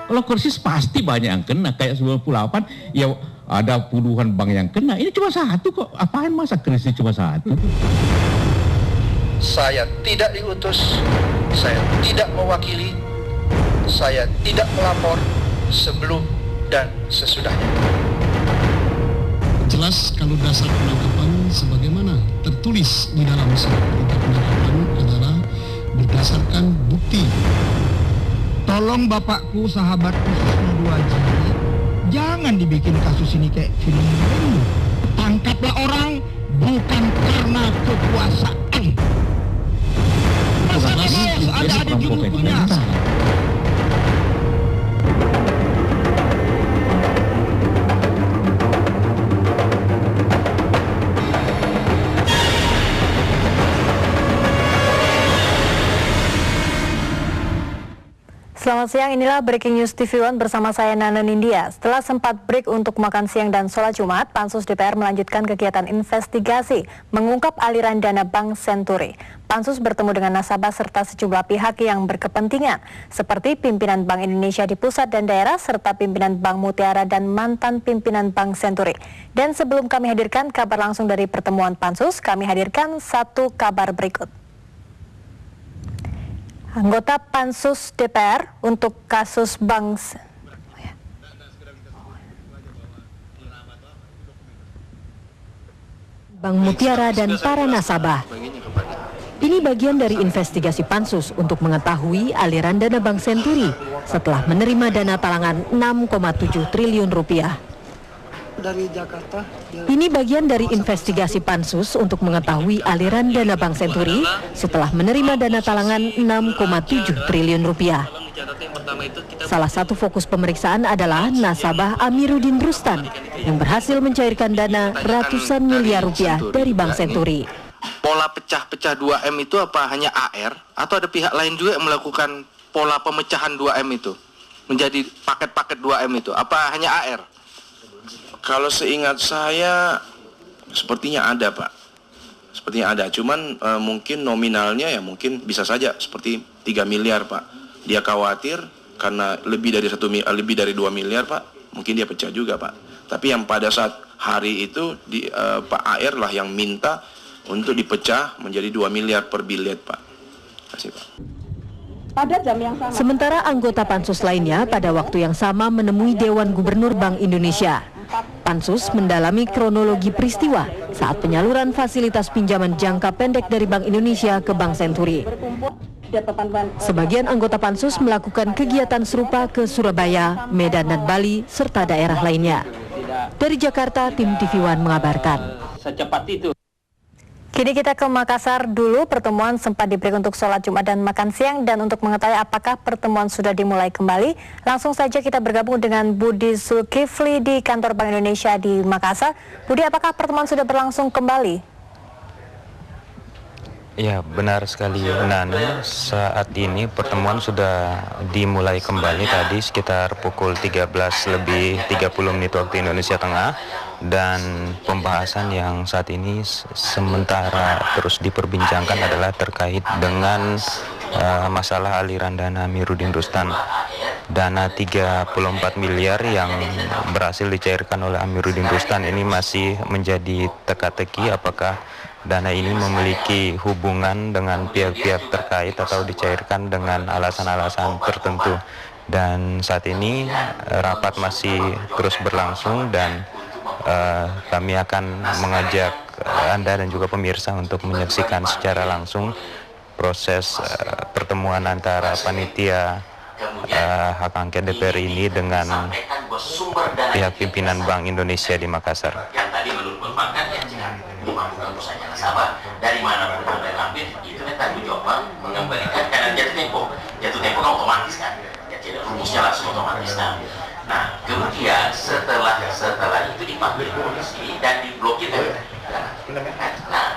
Kalau krisis pasti banyak yang kena, kayak 98 ya ada puluhan bank yang kena. Ini cuma satu kok, apaan masa krisis cuma satu? Saya tidak diutus, saya tidak mewakili, saya tidak melapor sebelum dan sesudahnya. Jelas kalau dasar penangkapan sebagaimana tertulis di dalam surat perintah penangkapan adalah berdasarkan bukti. Tolong bapakku, sahabatku Susno 2J, jangan dibikin kasus ini kayak film Hollywood. Tangkaplah orang bukan karena kekuasaan. Masa harus ada judulnya. Selamat siang, inilah Breaking News TV One bersama saya Nana Nindya. Setelah sempat break untuk makan siang dan sholat Jumat, Pansus DPR melanjutkan kegiatan investigasi mengungkap aliran dana Bank Senturi. Pansus bertemu dengan nasabah serta sejumlah pihak yang berkepentingan, seperti pimpinan Bank Indonesia di pusat dan daerah, serta pimpinan Bank Mutiara dan mantan pimpinan Bank Senturi. Dan sebelum kami hadirkan kabar langsung dari pertemuan Pansus, kami hadirkan satu kabar berikut. Anggota Pansus DPR untuk kasus Bank Mutiara dan para nasabah. Ini bagian dari investigasi Pansus untuk mengetahui aliran dana Bank Senturi setelah menerima dana talangan 6,7 triliun rupiah. Dari Jakarta. Ini bagian dari investigasi Pansus untuk mengetahui aliran dana Bank Senturi setelah menerima dana talangan 6,7 triliun rupiah. Salah satu fokus pemeriksaan adalah nasabah Amiruddin Rustan yang berhasil mencairkan dana ratusan miliar rupiah dari Bank Senturi. Pola pecah-pecah 2M itu apa hanya AR atau ada pihak lain juga yang melakukan pola pemecahan 2M itu menjadi paket-paket 2M itu, apa hanya AR? Kalau seingat saya sepertinya ada, Pak. Sepertinya ada, cuman mungkin nominalnya ya mungkin bisa saja seperti 3 miliar, Pak. Dia khawatir karena lebih dari 2 miliar, Pak. Mungkin dia pecah juga, Pak. Tapi yang pada saat hari itu Pak AR lah yang minta untuk dipecah menjadi 2 miliar per bilet, Pak. Terima kasih, Pak. Pada jam yang sama. Sementara anggota Pansus lainnya pada waktu yang sama menemui Dewan Gubernur Bank Indonesia. Pansus mendalami kronologi peristiwa saat penyaluran fasilitas pinjaman jangka pendek dari Bank Indonesia ke Bank Senturi. Sebagian anggota Pansus melakukan kegiatan serupa ke Surabaya, Medan dan Bali serta daerah lainnya. Dari Jakarta, tim TV One mengabarkan. Secepat itu. Kini kita ke Makassar dulu. Pertemuan sempat diberi untuk sholat Jumat dan makan siang, dan untuk mengetahui apakah pertemuan sudah dimulai kembali, langsung saja kita bergabung dengan Budi Zulkifli di kantor Bank Indonesia di Makassar. Budi, apakah pertemuan sudah berlangsung kembali? Ya, benar sekali Nana, saat ini pertemuan sudah dimulai kembali tadi sekitar pukul 13:30 waktu Indonesia Tengah, dan pembahasan yang saat ini sementara terus diperbincangkan adalah terkait dengan masalah aliran dana Amiruddin Rustan. Dana 34 miliar yang berhasil dicairkan oleh Amiruddin Rustan ini masih menjadi teka-teki apakah dana ini memiliki hubungan dengan pihak-pihak terkait atau dicairkan dengan alasan-alasan tertentu. Dan saat ini rapat masih terus berlangsung, dan kami akan mengajak Anda dan juga pemirsa untuk menyaksikan secara langsung proses pertemuan antara panitia hak angket DPR ini dengan pihak pimpinan Bank Indonesia di Makassar. Yang tadi menurut perbankan ya memampukan perusahaan nasabah dari mana pun Anda ambil itu kan tanggung jawab mengembalikan, karena jatuh tempo kan otomatis kan, ya tidak rumusnya langsung otomatis. Nah kemudian setelah itu dipanggil polisi dan diblokir nah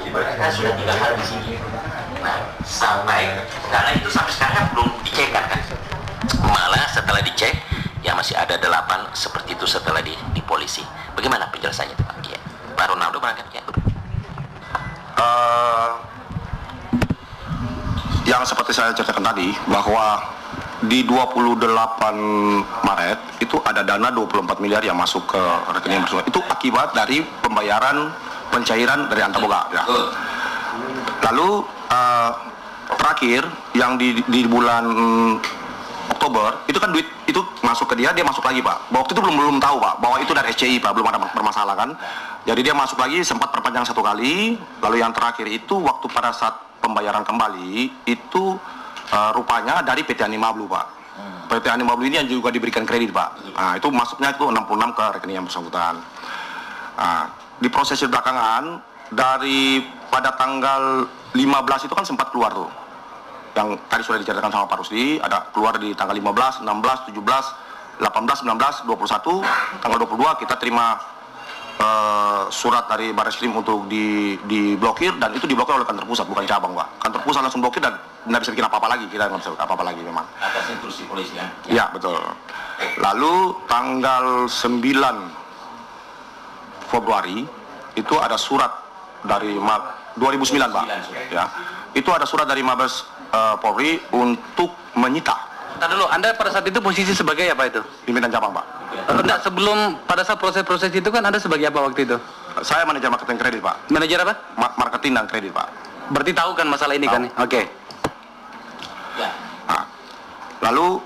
jadi berarti kan sudah 3 hari di sini. Nah sampai karena itu sampai sekarang belum dicek kan, malah setelah dicek ya masih ada 8 seperti itu setelah di polisi. Bagaimana penjelasannya itu Pak? Ya. Pak Ronaldo berangkat ya. Yang seperti saya ceritakan tadi bahwa di 28 Maret itu ada dana 24 miliar yang masuk ke rekening bersangkutan. Itu akibat dari pembayaran pencairan dari Antaboga ya. Lalu terakhir yang di bulan Oktober itu kan duit itu masuk ke dia masuk lagi Pak. Waktu itu belum tahu Pak bahwa itu dari SCI Pak, belum ada permasalahan kan. Jadi dia masuk lagi, sempat perpanjang 1 kali. Lalu yang terakhir itu waktu pada saat pembayaran kembali itu rupanya dari PT Animablu Pak. PT Animablu ini yang juga diberikan kredit Pak. Nah, itu masuknya itu 66 ke rekening yang bersangkutan. Nah, di proses belakangan dari pada tanggal 15 itu kan sempat keluar tuh. Yang tadi sudah diceritakan sama Pak Rusdi, ada keluar di tanggal 15, 16, 17, 18, 19, 21, tanggal 22 kita terima surat dari Barreskrim untuk diblokir, dan itu diblokir oleh kantor pusat bukan cabang Pak. Kantor pusat langsung blokir dan nggak bisa bikin apa-apa lagi, kita nggak bisa apa-apa lagi memang. Atas instruksi polisi kan? Ya betul. Lalu tanggal 9 Februari itu ada surat dari 2009 Pak. Ya. Itu ada surat dari Mabes Polri untuk menyita. Ntar dulu, Anda pada saat itu posisi sebagai apa itu? Pimpinan cabang Pak. Enggak, sebelum pada saat proses-proses itu kan Anda sebagai apa waktu itu? Saya manajer marketing kredit Pak. Manajer apa? Marketing dan kredit Pak. Berarti tahu kan masalah ini kan? Oke. Nah, lalu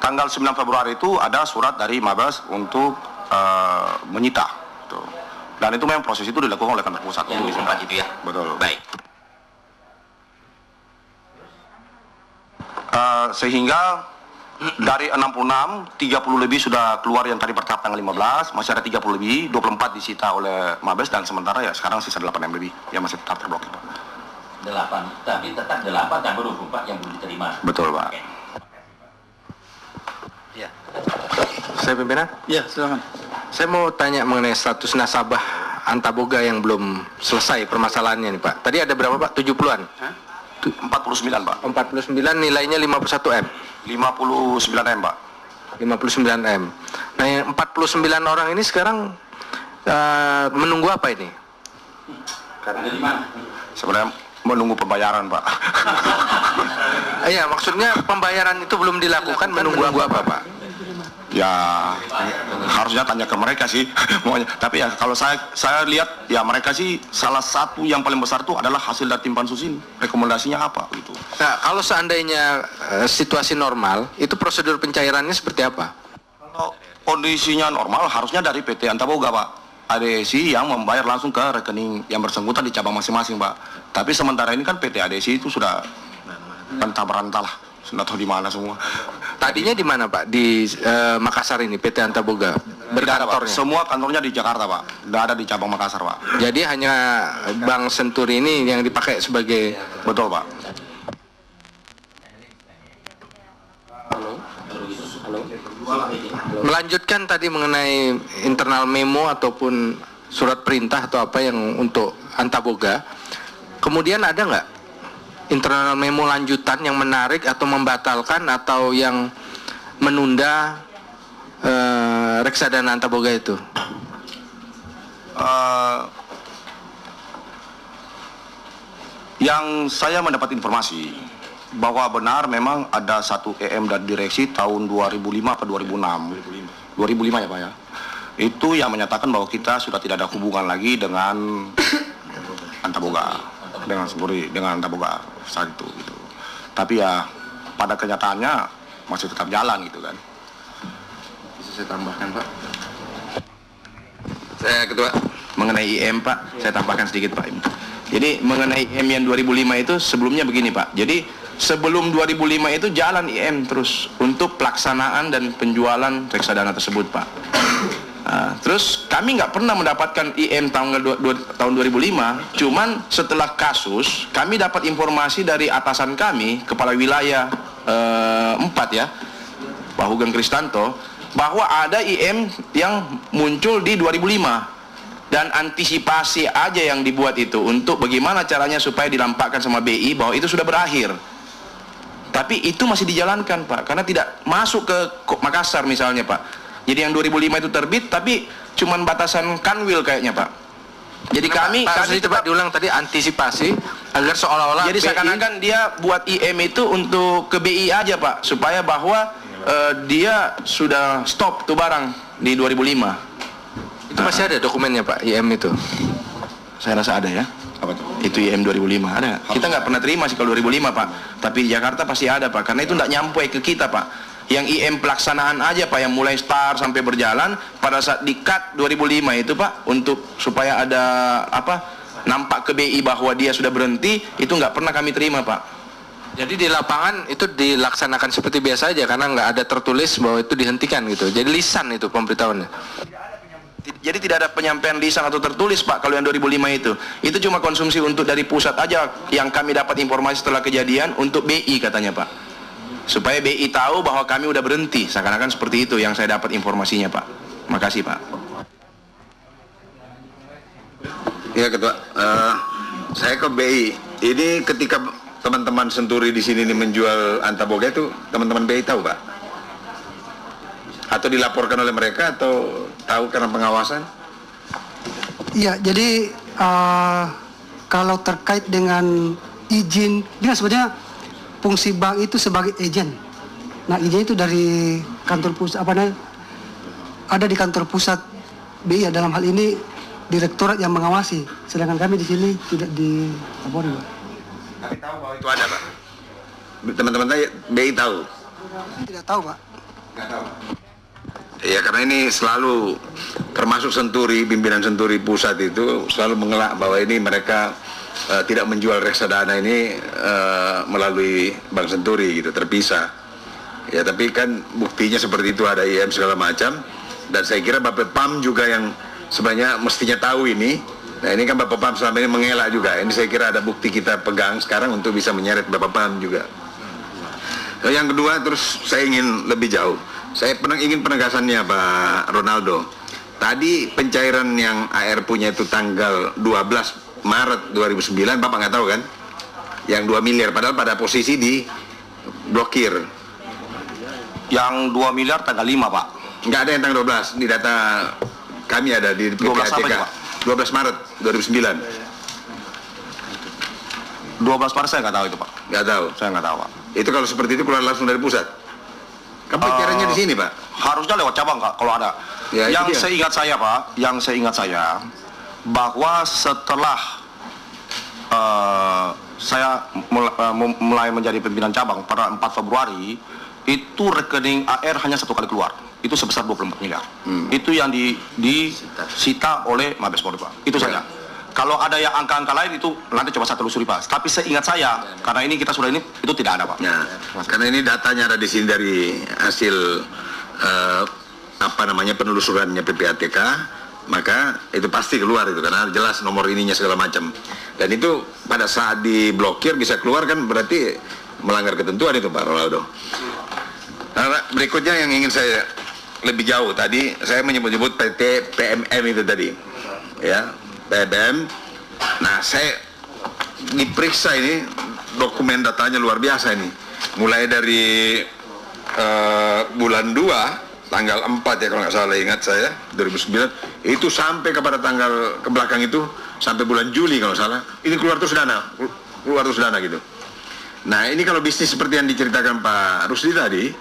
tanggal 9 Februari itu ada surat dari Mabes untuk menyita. Tuh. Dan itu memang proses itu dilakukan oleh kantor pusat. Yang 24 itu ya? Betul. Baik. Sehingga dari 66, 30 lebih sudah keluar yang tadi bertahap tanggal 15, masih ada 30 lebih, 24 disita oleh Mabes, dan sementara ya sekarang sisa 8 yang lebih yang masih tetap terblokir Pak. 8, tapi tetap 8 tambah 24 yang belum diterima. Betul Pak. Oke. Ya. Saya pimpinan? Ya, silakan. Saya mau tanya mengenai status nasabah Antaboga yang belum selesai permasalahannya nih Pak. Tadi ada berapa Pak? 70-an? 49 Pak. 49 nilainya 51M. 59M Pak. 59M. Nah, yang 49 orang ini sekarang menunggu apa ini? Sebenarnya menunggu pembayaran Pak. Iya, maksudnya pembayaran itu belum dilakukan, menunggu apa Pak? Ya harusnya tanya ke mereka sih. Tapi ya kalau saya lihat ya mereka sih salah satu yang paling besar itu adalah hasil dari tim pansus ini. Rekomendasinya apa gitu. Nah, kalau seandainya situasi normal, itu prosedur pencairannya seperti apa? Kalau kondisinya normal harusnya dari PT Antaboga Pak. ADSI yang membayar langsung ke rekening yang bersangkutan di cabang masing-masing Pak. Tapi sementara ini kan PT ADSI itu sudah rantah-rantah lah. Sudah tahu di mana semua. Tadinya di mana Pak? Di Makassar ini, PT Antaboga berkantornya? Semua kantornya di Jakarta Pak, tidak ada di cabang Makassar Pak. Jadi hanya Bank Senturi ini yang dipakai sebagai... Betul Pak. Melanjutkan tadi mengenai internal memo ataupun surat perintah atau apa yang untuk Antaboga, kemudian ada nggak internal memo lanjutan yang menarik atau membatalkan atau yang menunda reksadana Antaboga itu? Yang saya mendapat informasi bahwa benar memang ada satu EM dan direksi tahun 2005 atau 2006 2005 ya Pak ya, itu yang menyatakan bahwa kita sudah tidak ada hubungan lagi dengan Antaboga, dengan Senturi, dengan Antaboga saat itu gitu. Tapi ya pada kenyataannya masih tetap jalan gitu kan. Bisa saya tambahkan Pak? Saya Ketua, mengenai IM Pak, saya tambahkan sedikit Pak. Jadi mengenai IM yang 2005 itu sebelumnya begini Pak. Jadi sebelum 2005 itu jalan IM terus untuk pelaksanaan dan penjualan reksadana tersebut Pak. Nah, terus kami nggak pernah mendapatkan IM tahun 2005, cuman setelah kasus kami dapat informasi dari atasan kami, kepala wilayah 4 ya, Pak Hugeng Kristanto, bahwa ada IM yang muncul di 2005 dan antisipasi aja yang dibuat itu untuk bagaimana caranya supaya dilampakkan sama BI bahwa itu sudah berakhir. Tapi itu masih dijalankan Pak, karena tidak masuk ke Makassar misalnya Pak. Jadi yang 2005 itu terbit, tapi cuman batasan Kanwil kayaknya Pak. Jadi kami coba diulang tadi, antisipasi agar seolah-olah jadi seakan-akan dia buat IM itu untuk ke BI aja Pak, supaya bahwa dia sudah stop tuh barang di 2005. Itu masih ada dokumennya Pak, IM itu? Saya rasa ada ya. Apa tuh? Itu IM 2005 ada. Kita nggak pernah terima sih kalau 2005 Pak, tapi di Jakarta pasti ada Pak, karena itu nggak nyampe ke kita Pak. Yang IM pelaksanaan aja Pak, yang mulai start sampai berjalan pada saat di cut 2005 itu Pak, untuk supaya ada nampak ke BI bahwa dia sudah berhenti, itu nggak pernah kami terima Pak. Jadi di lapangan itu dilaksanakan seperti biasa aja karena nggak ada tertulis bahwa itu dihentikan gitu. Jadi lisan itu pemberitahuannya. Jadi tidak ada penyampaian lisan atau tertulis Pak kalau yang 2005 itu. Itu cuma konsumsi untuk dari pusat aja yang kami dapat informasi setelah kejadian untuk BI katanya Pak. Supaya BI tahu bahwa kami udah berhenti, seakan-akan seperti itu yang saya dapat informasinya Pak. Makasih Pak. Ya Ketua, saya ke BI. Ini ketika teman-teman Senturi di sini menjual Antaboga itu, teman-teman BI tahu Pak? Atau dilaporkan oleh mereka atau tahu karena pengawasan? Iya, jadi kalau terkait dengan izin, dia sebenarnya fungsi bank itu sebagai agen. Nah, izin itu dari kantor pusat ada di kantor pusat BI, dalam hal ini direktorat yang mengawasi. Sedangkan kami di sini tidak dilapori, Pak. Tapi tahu bahwa itu ada Pak. Teman-teman BI tahu? Tidak tahu Pak. Nggak tahu. Ya karena ini selalu termasuk Senturi, pimpinan Senturi pusat itu selalu mengelak bahwa ini mereka tidak menjual reksadana ini melalui Bank Senturi gitu, terpisah. Ya tapi kan buktinya seperti itu, ada IM segala macam, dan saya kira Bapak PAM juga yang sebenarnya mestinya tahu ini. Nah ini kan Bapak PAM selama ini mengelak juga. Ini saya kira ada bukti kita pegang sekarang untuk bisa menyeret Bapak PAM juga. Yang kedua, terus saya ingin lebih jauh. Saya ingin penegasannya Pak Ronaldo. Tadi pencairan yang AR punya itu tanggal 12 Maret 2009, Bapak nggak tahu kan? Yang 2 miliar, padahal pada posisi di blokir. Yang 2 miliar tanggal 5 Pak. Nggak ada yang tanggal 12, di data kami ada di PPATK. 12 Maret 2009. 12 Maret saya nggak tahu itu Pak. Nggak tahu? Saya nggak tahu Pak. Itu kalau seperti itu keluar langsung dari pusat? Kan pencairannya di sini Pak? Harusnya lewat cabang Kak, kalau ada. Ya, yang seingat saya Pak, bahwa setelah saya mulai menjadi pimpinan cabang pada 4 Februari, itu rekening AR hanya 1 kali keluar, itu sebesar 24 miliar. Itu yang disita oleh Mabes Polri Pak, itu saja. Kalau ada yang angka-angka lain itu nanti coba saya telusuri Pak. Tapi seingat saya, karena ini kita sudah itu tidak ada Pak. Nah, karena ini datanya ada di sini dari hasil penelusurannya PPATK, maka itu pasti keluar itu karena jelas nomor ininya segala macam. Dan itu pada saat diblokir bisa keluar kan berarti melanggar ketentuan itu Pak Ronaldo. Nah, berikutnya yang ingin saya lebih jauh tadi saya menyebut PT PMM itu tadi, ya PMM. Nah saya diperiksa ini dokumen datanya luar biasa ini, mulai dari bulan 2 tanggal 4 ya kalau nggak salah ingat saya 2009 itu sampai kepada tanggal ke belakang itu sampai bulan Juli kalau salah ini keluar terus dana gitu. Nah ini kalau bisnis seperti yang diceritakan Pak Rusdi tadi,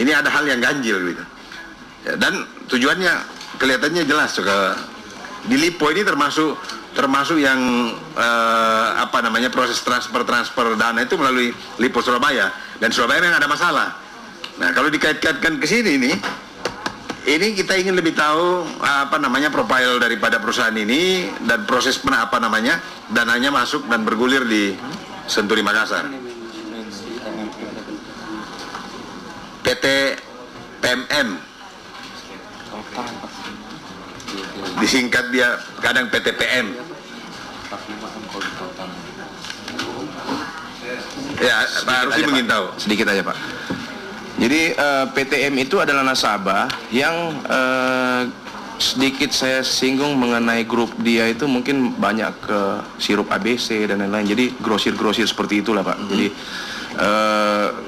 ini ada hal yang ganjil gitu ya, dan tujuannya kelihatannya jelas juga. Di Lipo ini termasuk yang proses transfer dana itu melalui Lipo Surabaya, dan Surabaya memang ada masalah. Nah kalau dikait-kaitkan ke sini ini kita ingin lebih tahu profil daripada perusahaan ini dan proses dananya masuk dan bergulir di Senturi Makassar. PT PMM, disingkat dia kadang PTPM. Ya, Pak Rusdi ingin tahu sedikit aja Pak. Jadi PTM itu adalah nasabah yang sedikit saya singgung mengenai grup dia itu mungkin banyak ke sirup ABC dan lain-lain. Jadi grosir-grosir seperti itulah Pak. Jadi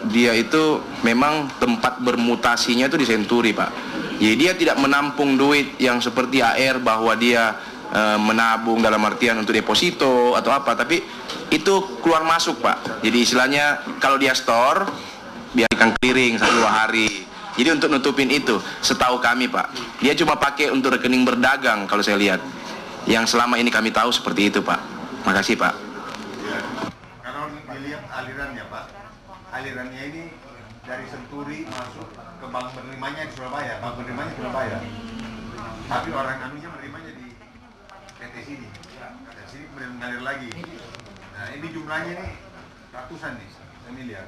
dia itu memang tempat bermutasinya itu di Senturi Pak. Jadi dia tidak menampung duit yang seperti AR bahwa dia menabung dalam artian untuk deposito atau apa, tapi itu keluar masuk Pak. Jadi istilahnya kalau dia store biarkan clearing 1-2 hari. Jadi untuk nutupin itu, setahu kami Pak, dia cuma pakai untuk rekening berdagang kalau saya lihat. Yang selama ini kami tahu seperti itu Pak. Makasih Pak. Ya. Kalau dilihat alirannya Pak, alirannya ini dari Senturi masuk ke bank penerimanya di Surabaya, bank penerimanya di Surabaya. Tapi orang anunya menerimanya di PT sini. PT sini kemudian mengalir lagi. Nah ini jumlahnya nih ratusan nih, miliar.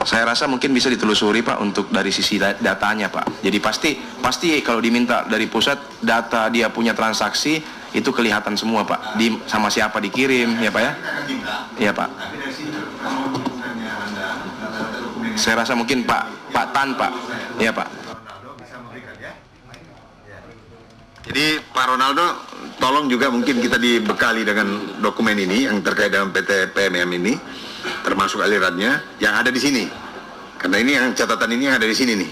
Saya rasa mungkin bisa ditelusuri Pak untuk dari sisi datanya Pak. Jadi pasti kalau diminta dari pusat data dia punya transaksi itu kelihatan semua Pak. Sama siapa dikirim ya Pak ya? Iya Pak. Saya rasa mungkin Pak Tan Pak. Iya Pak. Jadi Pak Ronaldo, tolong juga mungkin kita dibekali dengan dokumen ini yang terkait dengan PT PMM ini, termasuk alirannya yang ada di sini. Karena ini yang catatan ini yang ada di sini nih.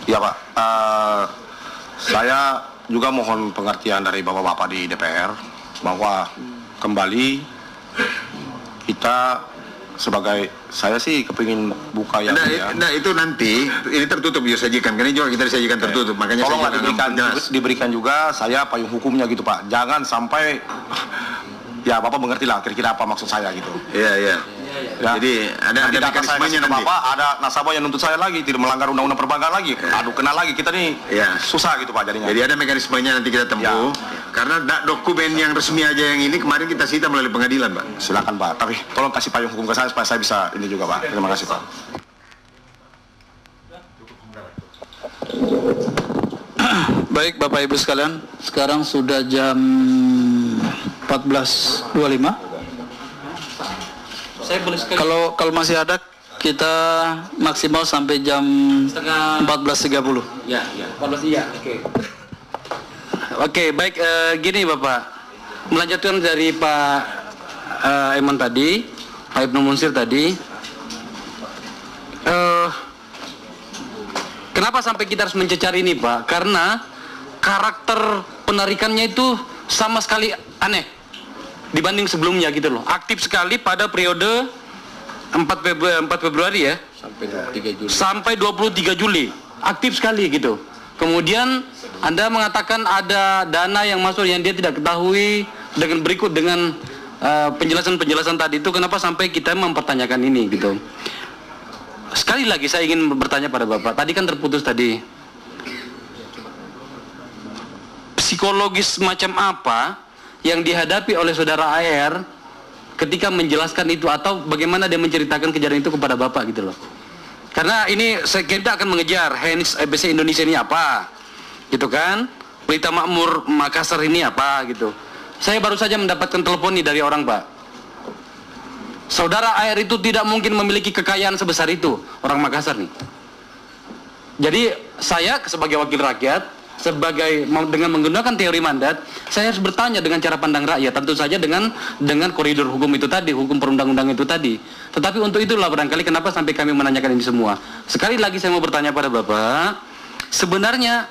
Ya Pak, saya juga mohon pengertian dari Bapak-Bapak di DPR bahwa kembali kita sebagai, saya sih kepingin buka yang nah itu nanti ini tertutup disajikan, karena juga kita disajikan tertutup, makanya tolonglah saya diberikan juga saya payung hukumnya gitu Pak, jangan sampai ya Bapak mengerti lah kira-kira apa maksud saya gitu. Iya. Ya. Jadi ada mekanismenya nanti. Bapak ada nasabah yang nuntut saya lagi, tidak melanggar undang-undang perbankan lagi. Aduh, kena lagi kita nih. Susah gitu Pak jadinya. Jadi ada mekanismenya nanti kita tempuh. Karena dokumen yang resmi aja yang ini kemarin kita sita melalui pengadilan, Pak. Silakan Pak. Tapi tolong kasih payung hukum ke saya supaya saya bisa ini juga Pak. Terima kasih Pak. Baik Bapak Ibu sekalian, sekarang sudah jam 14.25. Saya boleh sekali. Kalau masih ada kita maksimal sampai jam 14.30. Ya. 14 iya. Oke, baik gini Bapak. Melanjutkan dari Pak Eman tadi, Pak Ibnu Munsir tadi. Kenapa sampai kita harus mencecar ini Pak? Karena karakter penarikannya itu sama sekali aneh dibanding sebelumnya gitu loh. Aktif sekali pada periode 4 Februari ya sampai 23 Juli. Aktif sekali gitu. Kemudian Anda mengatakan ada dana yang masuk yang dia tidak ketahui dengan penjelasan-penjelasan tadi itu, kenapa sampai kita mempertanyakan ini gitu. Sekali lagi saya ingin bertanya pada Bapak, tadi kan terputus tadi. Psikologis macam apa yang dihadapi oleh saudara AR ketika menjelaskan itu, atau bagaimana dia menceritakan kejadian itu kepada Bapak gitu loh. Karena ini kita akan mengejar Heinz EBC Indonesia ini apa gitu kan, Pelita Makmur Makassar ini apa gitu. Saya baru saja mendapatkan telepon nih dari orang Pak, saudara AR itu tidak mungkin memiliki kekayaan sebesar itu, orang Makassar nih. Jadi saya sebagai wakil rakyat, dengan menggunakan teori mandat, saya harus bertanya dengan cara pandang rakyat, tentu saja dengan koridor hukum itu tadi, hukum perundang-undang itu tadi. Tetapi untuk itulah barangkali kenapa sampai kami menanyakan ini semua. Sekali lagi saya mau bertanya pada Bapak, sebenarnya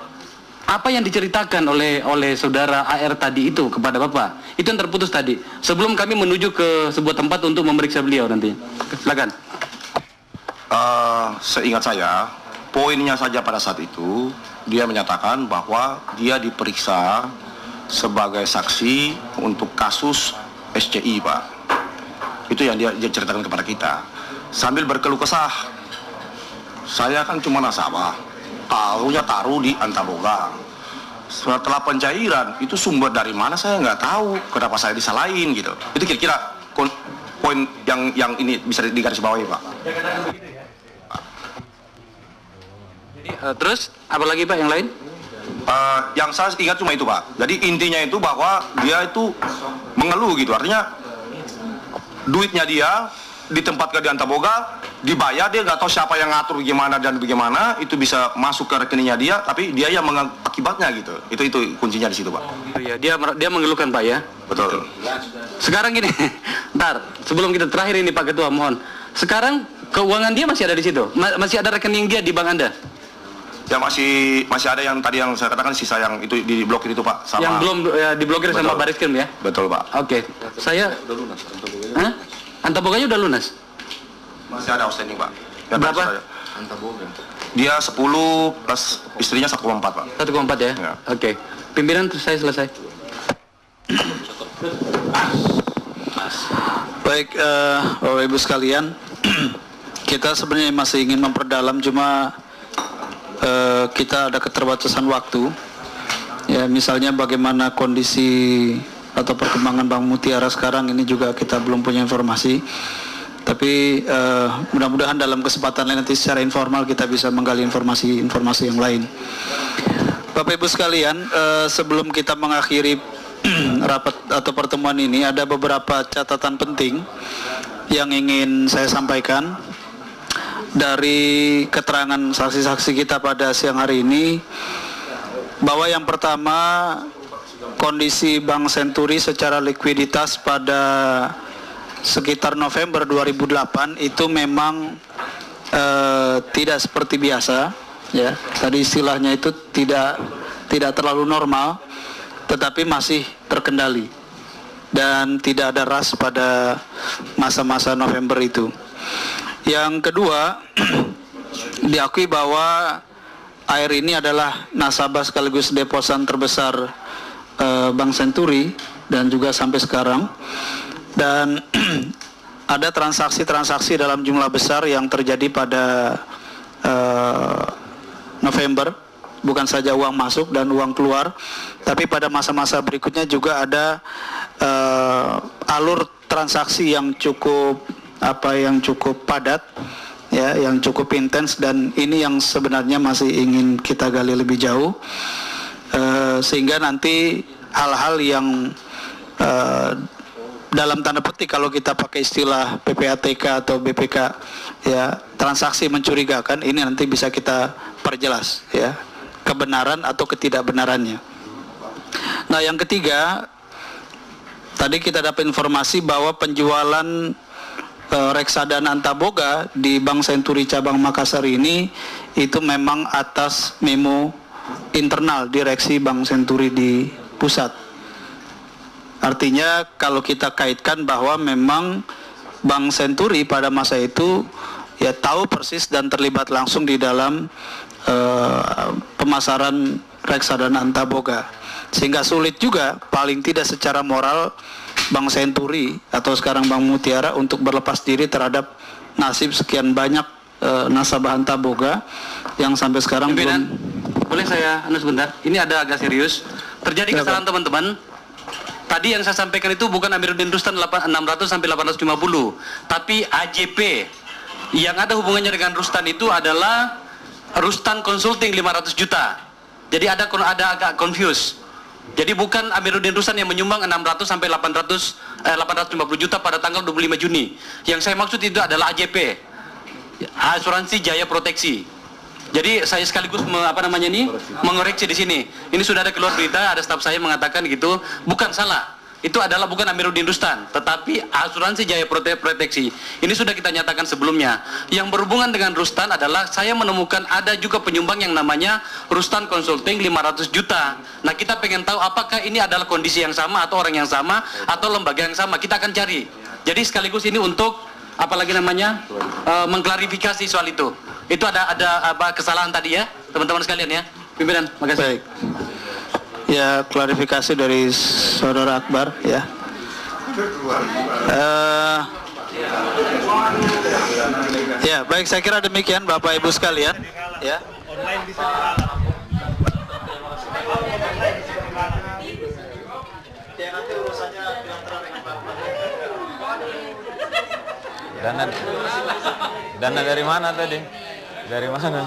apa yang diceritakan oleh saudara AR tadi itu kepada Bapak, itu yang terputus tadi, sebelum kami menuju ke sebuah tempat untuk memeriksa beliau nanti. Silakan. Seingat saya, poinnya saja pada saat itu dia menyatakan bahwa dia diperiksa sebagai saksi untuk kasus SCI Pak. Itu yang dia ceritakan kepada kita. Sambil berkeluh kesah, saya kan cuma nasabah, taruhnya taruh di Antaboga. Setelah pencairan itu sumber dari mana saya nggak tahu, kenapa saya disalahin gitu. Itu kira-kira poin yang ini bisa digarisbawahi Pak. Terus apa lagi Pak yang lain? Yang saya ingat cuma itu Pak. Jadi intinya itu bahwa dia itu mengeluh gitu. Artinya duitnya dia ditempatkan di Antaboga, dibayar, dia nggak tahu siapa yang ngatur gimana dan bagaimana itu bisa masuk ke rekeningnya dia, tapi dia yang mengakibatnya gitu. Itu kuncinya di situ Pak. Iya, dia mengeluhkan Pak ya. Betul. Sekarang gini, ntar sebelum kita terakhir ini Pak Ketua mohon. Sekarang keuangan dia masih ada di situ, masih ada rekening dia di bank Anda. Ya masih ada yang tadi yang saya katakan sisa yang itu diblokir itu Pak. Sama, yang belum diblokir betul, sama Baris Krim ya? Betul Pak. Oke. Saya udah lunas. Antaboganya udah lunas? Masih ada outstanding Pak. Ya, berapa? Antaboga. Dia 10 plus istrinya 1,4 Pak. 1,4 ya? Ya. Oke. Pimpinan saya selesai. Baik, Bapak Ibu sekalian, kita sebenarnya masih ingin memperdalam, cuma kita ada keterbatasan waktu. Ya, misalnya bagaimana kondisi atau perkembangan Bank Mutiara sekarang ini juga kita belum punya informasi. Tapi mudah-mudahan dalam kesempatan lain nanti secara informal kita bisa menggali informasi yang lain. Bapak Ibu sekalian, sebelum kita mengakhiri rapat atau pertemuan ini, ada beberapa catatan penting yang ingin saya sampaikan dari keterangan saksi-saksi kita pada siang hari ini, bahwa yang pertama, kondisi Bank Senturi secara likuiditas pada sekitar November 2008 itu memang tidak seperti biasa, ya. Tadi istilahnya itu tidak terlalu normal, tetapi masih terkendali dan tidak ada ras pada masa-masa November itu. Yang kedua, diakui bahwa air ini adalah nasabah sekaligus deposan terbesar Bank Senturi dan juga sampai sekarang, dan ada transaksi-transaksi dalam jumlah besar yang terjadi pada November, bukan saja uang masuk dan uang keluar, tapi pada masa-masa berikutnya juga ada alur transaksi yang cukup padat, ya, yang cukup intens, dan ini yang sebenarnya masih ingin kita gali lebih jauh, sehingga nanti hal-hal yang dalam tanda petik kalau kita pakai istilah PPATK atau BPK, ya, transaksi mencurigakan, ini nanti bisa kita perjelas, ya, kebenaran atau ketidakbenarannya. Nah, yang ketiga, tadi kita dapat informasi bahwa penjualan reksadana Antaboga di Bank Senturi cabang Makassar ini itu memang atas memo internal direksi Bank Senturi di pusat. Artinya kalau kita kaitkan bahwa memang Bank Senturi pada masa itu ya tahu persis dan terlibat langsung di dalam pemasaran reksadana Antaboga, sehingga sulit juga paling tidak secara moral Bank Senturi atau sekarang Bank Mutiara untuk berlepas diri terhadap nasib sekian banyak nasabah Antaboga yang sampai sekarang Pimpinan, belum. Boleh saya sebentar? Ini ada agak serius. Terjadi kesalahan teman-teman. Tadi yang saya sampaikan itu bukan Amiruddin Rustan 600 sampai 850, tapi AJP. Yang ada hubungannya dengan Rustan itu adalah Rustan Consulting 500 juta. Jadi ada agak confuse. Jadi bukan Amiruddin Rustan yang menyumbang 600 sampai 850 juta pada tanggal 25 Juni. Yang saya maksud itu adalah AJP, Asuransi Jaya Proteksi. Jadi saya sekaligus mengoreksi di sini. Ini sudah ada keluar berita, ada staf saya mengatakan gitu, bukan salah. Itu adalah bukan Amiruddin Rustan, tetapi Asuransi Jaya Proteksi. Ini sudah kita nyatakan sebelumnya. Yang berhubungan dengan Rustan adalah saya menemukan ada juga penyumbang yang namanya Rustan Consulting 500 juta. Nah, kita pengen tahu apakah ini adalah kondisi yang sama atau orang yang sama atau lembaga yang sama. Kita akan cari. Jadi sekaligus ini untuk mengklarifikasi soal itu. Itu ada kesalahan tadi ya, teman-teman sekalian ya. Pimpinan, makasih. Baik. Ya, klarifikasi dari Saudara Akbar, ya. Ya, baik, saya kira demikian Bapak Ibu sekalian, ya. Dana dari mana tadi? Dari mana?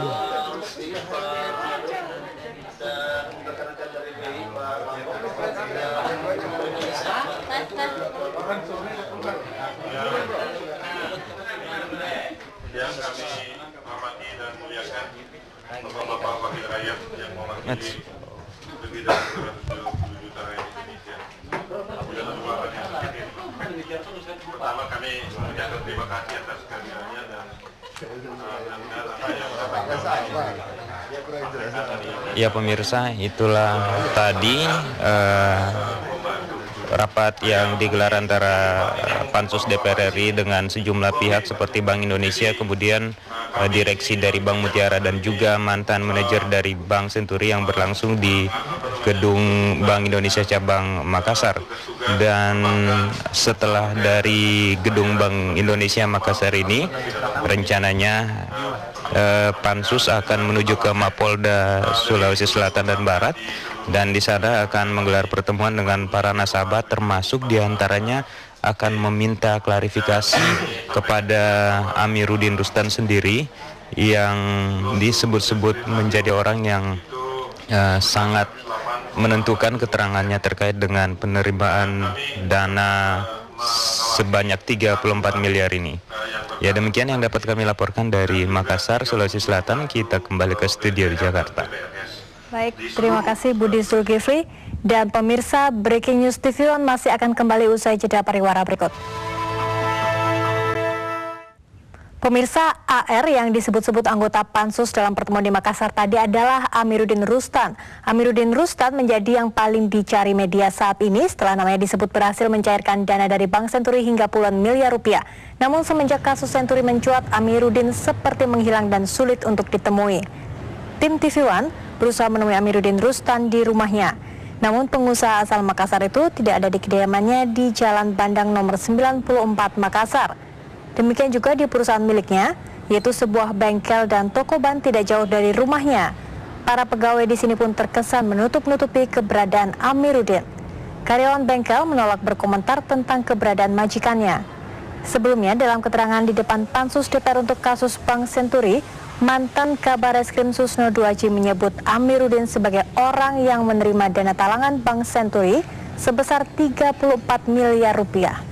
Yang kami hormati dan muliakan Bapak-bapak wakil rakyat yang mewakili lebih dari 270 juta rakyat Indonesia. Pertama kami mengucapkan terima kasih atas kehadirannya dan mudah-mudahan apa yang Ya pemirsa, itulah tadi rapat yang digelar antara Pansus DPR RI dengan sejumlah pihak seperti Bank Indonesia, kemudian direksi dari Bank Mutiara dan juga mantan manajer dari Bank Senturi yang berlangsung di gedung Bank Indonesia cabang Makassar. Dan setelah dari gedung Bank Indonesia Makassar ini, rencananya Pansus akan menuju ke Mapolda Sulawesi Selatan dan Barat, dan di sana akan menggelar pertemuan dengan para nasabah, termasuk diantaranya akan meminta klarifikasi kepada Amiruddin Rustan sendiri yang disebut-sebut menjadi orang yang sangat menentukan keterangannya terkait dengan penerimaan dana sebanyak 34 miliar ini. Ya, demikian yang dapat kami laporkan dari Makassar, Sulawesi Selatan. Kita kembali ke studio di Jakarta. Baik, terima kasih Budi Zulkifli. Dan pemirsa, Breaking News TV One masih akan kembali usai jeda pariwara berikut. Pemirsa, AR yang disebut-sebut anggota Pansus dalam pertemuan di Makassar tadi adalah Amiruddin Rustan. Amiruddin Rustan menjadi yang paling dicari media saat ini setelah namanya disebut berhasil mencairkan dana dari Bank Senturi hingga puluhan miliar rupiah. Namun semenjak kasus Senturi mencuat, Amiruddin seperti menghilang dan sulit untuk ditemui. Tim TV One berusaha menemui Amiruddin Rustan di rumahnya. Namun pengusaha asal Makassar itu tidak ada di kediamannya di Jalan Bandang nomor 94 Makassar. Demikian juga di perusahaan miliknya, yaitu sebuah bengkel dan toko ban tidak jauh dari rumahnya. Para pegawai di sini pun terkesan menutup-nutupi keberadaan Amiruddin. Karyawan bengkel menolak berkomentar tentang keberadaan majikannya. Sebelumnya, dalam keterangan di depan Pansus DPR untuk kasus Bank Senturi, mantan Kabareskrim Susno 2J menyebut Amiruddin sebagai orang yang menerima dana talangan Bank Senturi sebesar 34 miliar rupiah.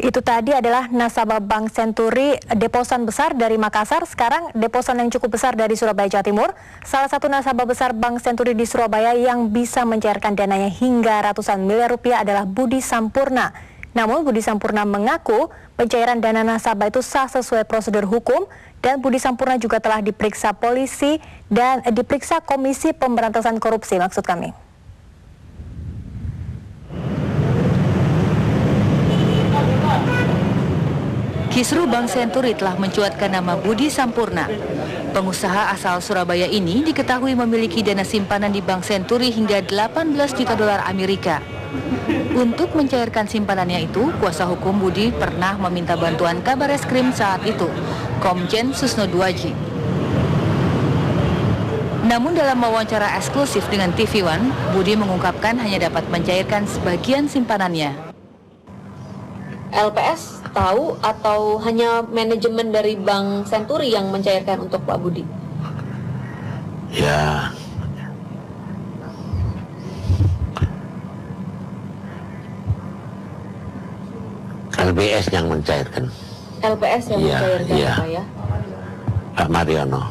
Itu tadi adalah nasabah Bank Senturi, deposan besar dari Makassar. Sekarang deposan yang cukup besar dari Surabaya, Jawa Timur. Salah satu nasabah besar Bank Senturi di Surabaya yang bisa mencairkan dananya hingga ratusan miliar rupiah adalah Budi Sampurna. Namun Budi Sampurna mengaku pencairan dana nasabah itu sah sesuai prosedur hukum, dan Budi Sampurna juga telah diperiksa polisi dan diperiksa Komisi Pemberantasan Korupsi, maksud kami. Kisru Bank Senturi telah mencuatkan nama Budi Sampurna. Pengusaha asal Surabaya ini diketahui memiliki dana simpanan di Bank Senturi hingga 18 juta dolar Amerika. Untuk mencairkan simpanannya itu, kuasa hukum Budi pernah meminta bantuan Kabareskrim saat itu, Komjen Susno 2J. Namun dalam wawancara eksklusif dengan TV One, Budi mengungkapkan hanya dapat mencairkan sebagian simpanannya. LPS tahu atau hanya manajemen dari Bank Senturi yang mencairkan untuk Pak Budi? Ya, LPS yang mencairkan. LPS yang mencairkan, ya. Pak ya? Pak Mariono.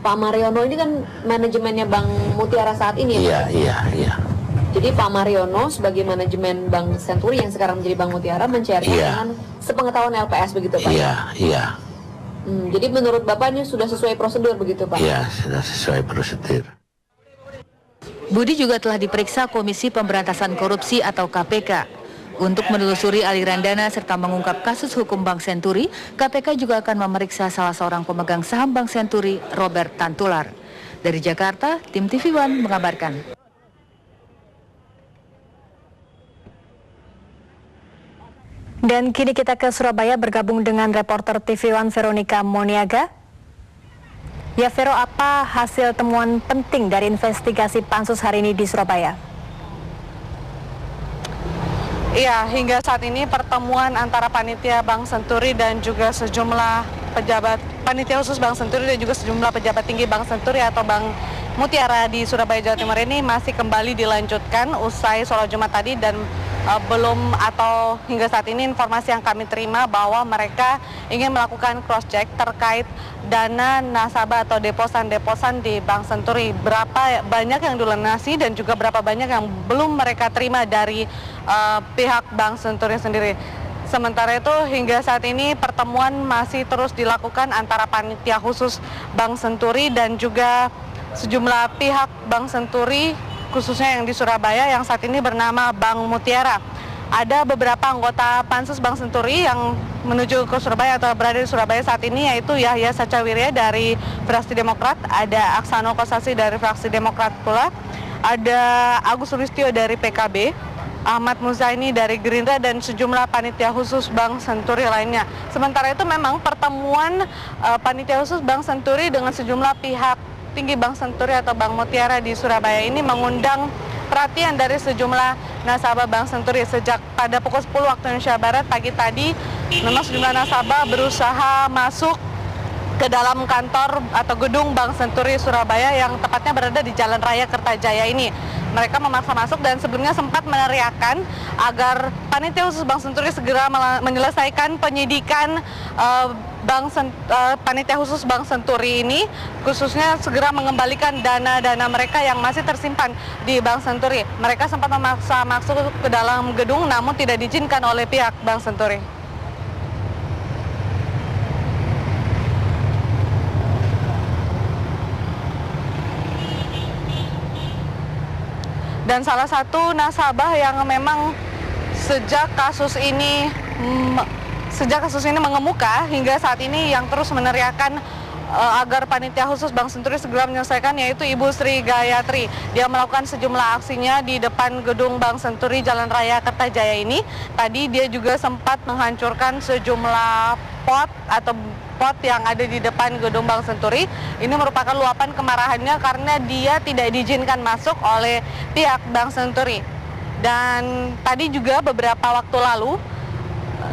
Pak Mariono ini kan manajemennya Bank Mutiara saat ini ya? Iya. Jadi Pak Mariono sebagai manajemen Bank Senturi yang sekarang menjadi Bank Mutiara mencairkan dengan sepengetahuan LPS begitu Pak? Iya. Jadi menurut Bapak ini sudah sesuai prosedur begitu Pak? Iya, sudah sesuai prosedur. Budi juga telah diperiksa Komisi Pemberantasan Korupsi atau KPK. Untuk menelusuri aliran dana serta mengungkap kasus hukum Bank Senturi, KPK juga akan memeriksa salah seorang pemegang saham Bank Senturi, Robert Tantular. Dari Jakarta, tim TV One mengabarkan. Dan kini kita ke Surabaya bergabung dengan reporter TV One Veronica Moniaga. Ya Vero, apa hasil temuan penting dari investigasi Pansus hari ini di Surabaya? Iya, hingga saat ini pertemuan antara panitia Bank Senturi dan juga sejumlah pejabat, panitia khusus Bank Senturi dan juga sejumlah pejabat tinggi Bank Senturi atau Bank Mutiara di Surabaya, Jawa Timur ini masih kembali dilanjutkan usai sholat Jumat tadi, dan belum, atau hingga saat ini informasi yang kami terima bahwa mereka ingin melakukan cross check terkait dana nasabah atau deposan-deposan di Bank Senturi, berapa banyak yang dilunasi dan juga berapa banyak yang belum mereka terima dari pihak Bank Senturi sendiri. Sementara itu hingga saat ini pertemuan masih terus dilakukan antara panitia khusus Bank Senturi dan juga sejumlah pihak Bank Senturi, khususnya yang di Surabaya yang saat ini bernama Bank Mutiara. Ada beberapa anggota Pansus Bank Senturi yang menuju ke Surabaya atau berada di Surabaya saat ini, yaitu Yahya Sacawirya dari fraksi Demokrat, ada Aksano Kosasi dari fraksi Demokrat pula, ada Agus Sulistyo dari PKB, Ahmad Muzaini dari Gerindra, dan sejumlah panitia khusus Bank Senturi lainnya. Sementara itu memang pertemuan panitia khusus Bank Senturi dengan sejumlah pihak tinggi Bank Senturi atau Bank Mutiara di Surabaya ini mengundang perhatian dari sejumlah nasabah Bank Senturi. Sejak pada pukul 10 waktu Indonesia Barat pagi tadi, memang sejumlah nasabah berusaha masuk ke dalam kantor atau gedung Bank Senturi Surabaya yang tepatnya berada di Jalan Raya Kertajaya ini. Mereka memaksa masuk dan sebelumnya sempat meneriakkan agar panitia khusus Bank Senturi segera menyelesaikan penyidikan panitia khusus Bank Senturi ini, khususnya segera mengembalikan dana-dana mereka yang masih tersimpan di Bank Senturi. Mereka sempat memaksa masuk ke dalam gedung namun tidak diizinkan oleh pihak Bank Senturi. Dan salah satu nasabah yang memang sejak kasus ini mengemuka hingga saat ini yang terus meneriakan agar panitia khusus Bank Senturi segera menyelesaikan, yaitu Ibu Sri Gayatri. Dia melakukan sejumlah aksinya di depan gedung Bank Senturi Jalan Raya Kertajaya ini. Tadi dia juga sempat menghancurkan sejumlah pot yang ada di depan gedung Bank Senturi. Ini merupakan luapan kemarahannya karena dia tidak diizinkan masuk oleh pihak Bank Senturi. Dan tadi juga beberapa waktu lalu,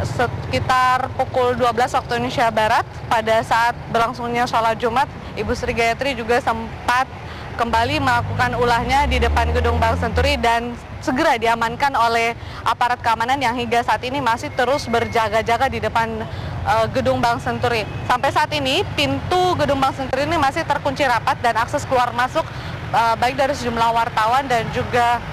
sekitar pukul 12 waktu Indonesia Barat, pada saat berlangsungnya sholat Jumat, Ibu Sri Gayatri juga sempat kembali melakukan ulahnya di depan gedung Bank Senturi dan segera diamankan oleh aparat keamanan yang hingga saat ini masih terus berjaga-jaga di depan gedung Bank Senturi. Sampai saat ini pintu gedung Bank Senturi ini masih terkunci rapat dan akses keluar masuk baik dari sejumlah wartawan dan juga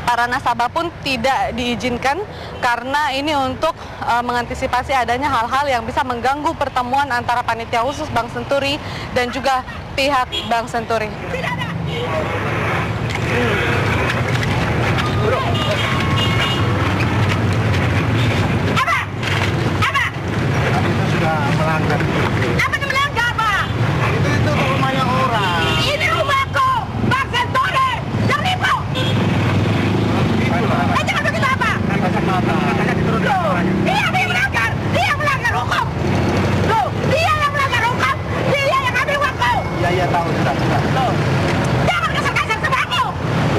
para nasabah pun tidak diizinkan karena ini untuk mengantisipasi adanya hal-hal yang bisa mengganggu pertemuan antara panitia khusus Bank Senturi dan juga pihak Bank Senturi. Melanggar. Apa itu melanggar, Pak? Itu rumahnya orang. Ini rumahku, Bank Senturi, yang nipu. Jangan begitu apa? Dia melanggar hukum. Loh, dia yang melanggar hukum, dia yang ambil uangku. Iya tahu, sudah. Loh. Jangan kasar-kasar sama aku.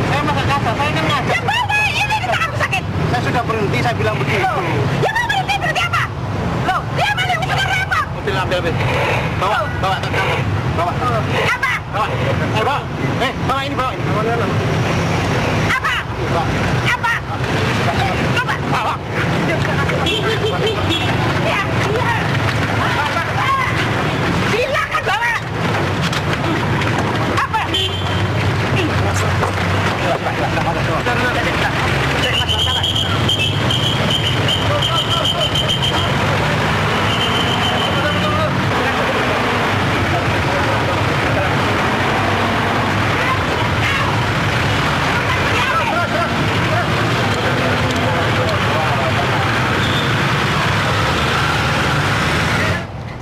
Saya masa kasar, saya kan ngasih. Ya bapak, ini di tanganku sakit. Saya sudah berhenti, saya bilang begitu. Loh, ya mau berhenti apa? Loh, dia mau berhenti apa? Ambil. Bawa ke kantor. Bawa. Apa? Bawa. Bawa ini. Apa? Apa? Coba. Bawa. Ya. Silakan bawa. Apa?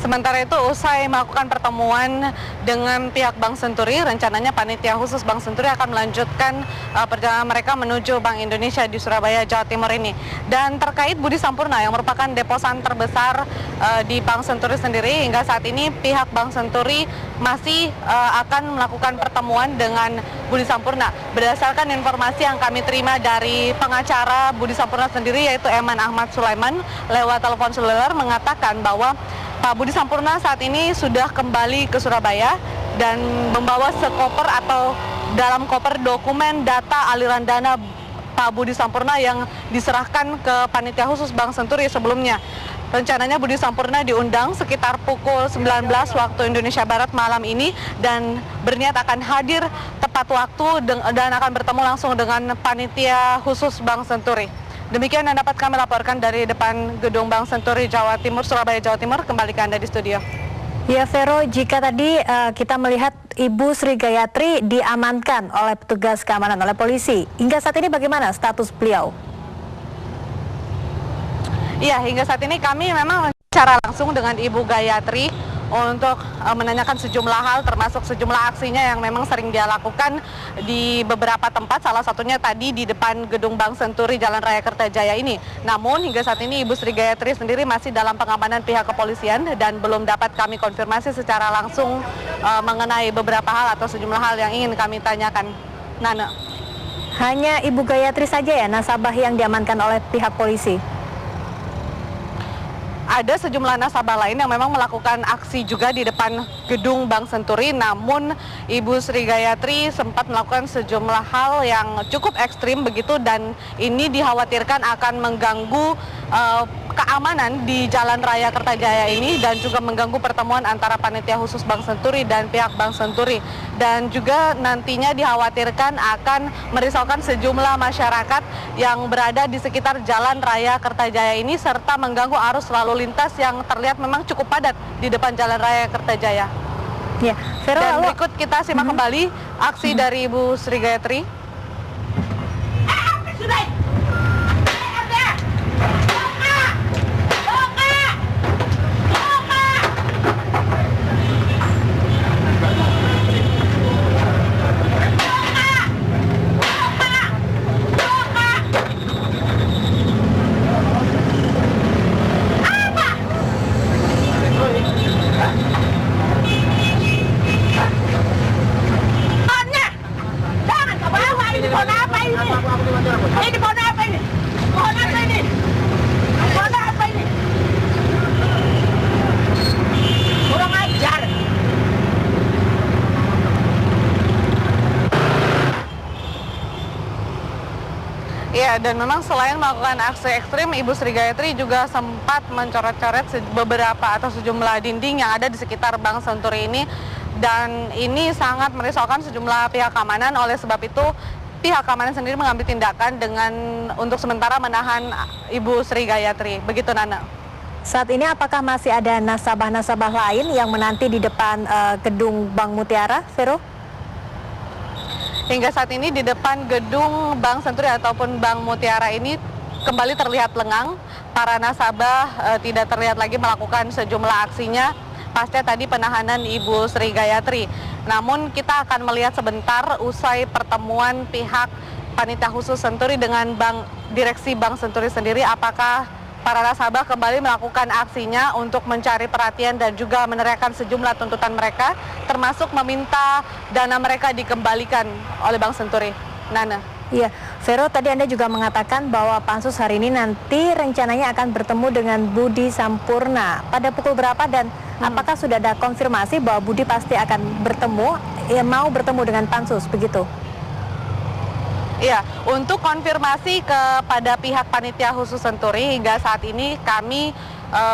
Sementara itu, usai melakukan pertemuan dengan pihak Bank Senturi, rencananya panitia khusus Bank Senturi akan melanjutkan perjalanan mereka menuju Bank Indonesia di Surabaya, Jawa Timur ini. Dan terkait Budi Sampurna yang merupakan deposan terbesar di Bank Senturi sendiri, hingga saat ini pihak Bank Senturi masih akan melakukan pertemuan dengan Budi Sampurna. Berdasarkan informasi yang kami terima dari pengacara Budi Sampurna sendiri, yaitu Eman Ahmad Sulaiman, lewat telepon seluler mengatakan bahwa Pak Budi Sampurna saat ini sudah kembali ke Surabaya dan membawa sekoper atau dalam koper dokumen data aliran dana Pak Budi Sampurna yang diserahkan ke panitia khusus Bank Senturi sebelumnya. Rencananya Budi Sampurna diundang sekitar pukul 19 waktu Indonesia Barat malam ini dan berniat akan hadir tepat waktu dan akan bertemu langsung dengan panitia khusus Bank Senturi. Demikian yang dapat kami laporkan dari depan gedung Bank Senturi Jawa Timur, Surabaya, Jawa Timur. Kembali ke Anda di studio. Ya Vero, jika tadi kita melihat Ibu Sri Gayatri diamankan oleh petugas keamanan, oleh polisi, hingga saat ini bagaimana status beliau? Iya, hingga saat ini kami memang bicara langsung dengan Ibu Gayatri untuk menanyakan sejumlah hal, termasuk sejumlah aksinya yang memang sering dia lakukan di beberapa tempat, salah satunya tadi di depan gedung Bank Senturi Jalan Raya Kertajaya ini. Namun hingga saat ini Ibu Sri Gayatri sendiri masih dalam pengamanan pihak kepolisian dan belum dapat kami konfirmasi secara langsung mengenai beberapa hal atau sejumlah hal yang ingin kami tanyakan. Nana. Hanya Ibu Gayatri saja ya nasabah yang diamankan oleh pihak polisi? Ada sejumlah nasabah lain yang memang melakukan aksi juga di depan gedung Bank Senturi, namun Ibu Sri Gayatri sempat melakukan sejumlah hal yang cukup ekstrim begitu dan ini dikhawatirkan akan mengganggu keamanan di Jalan Raya Kertajaya ini dan juga mengganggu pertemuan antara panitia khusus Bank Senturi dan pihak Bank Senturi, dan juga nantinya dikhawatirkan akan merisaukan sejumlah masyarakat yang berada di sekitar Jalan Raya Kertajaya ini serta mengganggu arus lalu lintas yang terlihat memang cukup padat di depan Jalan Raya Kertajaya. Ya, Vero, dan berikut kita simak kembali aksi dari Ibu Sri Gayatri. Ya, dan memang selain melakukan aksi ekstrim, Ibu Sri Gayatri juga sempat mencoret-coret beberapa atau sejumlah dinding yang ada di sekitar Bank Senturi ini, dan ini sangat merisaukan sejumlah pihak keamanan. Oleh sebab itu, pihak keamanan sendiri mengambil tindakan dengan untuk sementara menahan Ibu Sri Gayatri. Begitu, Nana. Saat ini apakah masih ada nasabah-nasabah lain yang menanti di depan gedung Bank Mutiara, Vero? Hingga saat ini di depan gedung Bank Senturi ataupun Bank Mutiara ini kembali terlihat lengang. Para nasabah tidak terlihat lagi melakukan sejumlah aksinya pasca tadi penahanan Ibu Sri Gayatri. Namun kita akan melihat sebentar usai pertemuan pihak panitia khusus Senturi dengan direksi Bank Senturi sendiri, apakah para nasabah kembali melakukan aksinya untuk mencari perhatian dan juga meneriakan sejumlah tuntutan mereka, termasuk meminta dana mereka dikembalikan oleh Bank Senturi. Nana. Iya, Vero, tadi Anda juga mengatakan bahwa Pansus hari ini nanti rencananya akan bertemu dengan Budi Sampurna. Pada pukul berapa dan apakah sudah ada konfirmasi bahwa Budi pasti akan bertemu, mau bertemu dengan Pansus, begitu? Iya, untuk konfirmasi kepada pihak panitia khusus Senturi hingga saat ini kami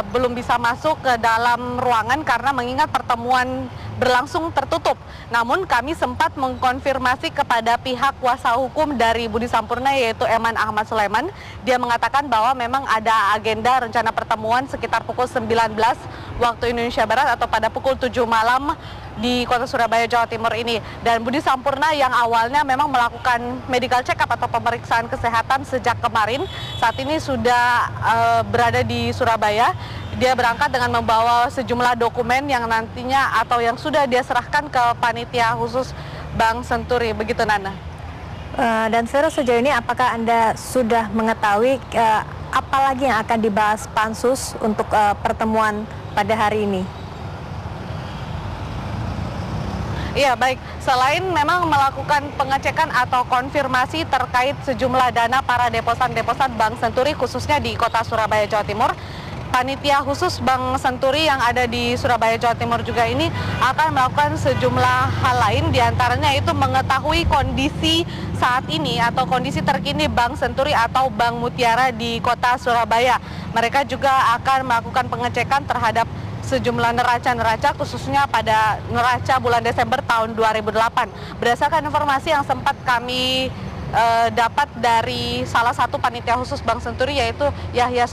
belum bisa masuk ke dalam ruangan karena mengingat pertemuan berlangsung tertutup. Namun kami sempat mengkonfirmasi kepada pihak kuasa hukum dari Budi Sampurna yaitu Eman Ahmad Sulaiman. Dia mengatakan bahwa memang ada agenda rencana pertemuan sekitar pukul 19 waktu Indonesia Barat atau pada pukul 7 malam di kota Surabaya, Jawa Timur ini. Dan Budi Sampurna yang awalnya memang melakukan medical check up atau pemeriksaan kesehatan sejak kemarin, saat ini sudah berada di Surabaya. Dia berangkat dengan membawa sejumlah dokumen yang nantinya atau yang sudah dia serahkan ke panitia khusus Bank Senturi. Begitu, Nana. Dan Vero, sejauh ini apakah Anda sudah mengetahui apa lagi yang akan dibahas Pansus untuk pertemuan pada hari ini? Iya, baik. Selain memang melakukan pengecekan atau konfirmasi terkait sejumlah dana para deposan-deposan Bank Senturi khususnya di kota Surabaya, Jawa Timur, Panitia khusus Bank Senturi yang ada di Surabaya, Jawa Timur juga ini akan melakukan sejumlah hal lain, diantaranya itu mengetahui kondisi saat ini atau kondisi terkini Bank Senturi atau Bank Mutiara di kota Surabaya. Mereka juga akan melakukan pengecekan terhadap sejumlah neraca-neraca, khususnya pada neraca bulan Desember tahun 2008. Berdasarkan informasi yang sempat kami dapat dari salah satu panitia khusus Bank Senturi, yaitu Yahya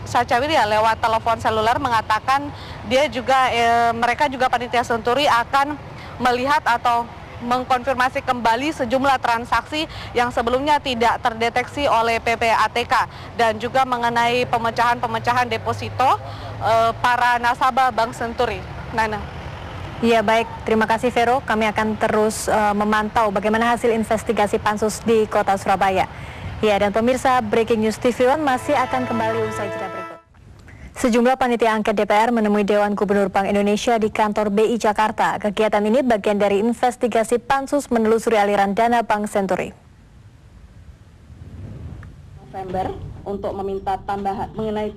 Sacawirya, lewat telepon seluler mengatakan dia juga mereka juga panitia Senturi akan melihat atau mengkonfirmasi kembali sejumlah transaksi yang sebelumnya tidak terdeteksi oleh PPATK dan juga mengenai pemecahan deposito para nasabah Bank Senturi. Nana. Ya baik, terima kasih Vero. Kami akan terus memantau bagaimana hasil investigasi Pansus di kota Surabaya. Ya, dan pemirsa, Breaking News TV One masih akan kembali usai jeda berikut. Sejumlah panitia angket DPR menemui Dewan Gubernur Bank Indonesia di kantor BI Jakarta. Kegiatan ini bagian dari investigasi Pansus menelusuri aliran dana Bank Senturi. November untuk meminta tambahan mengenai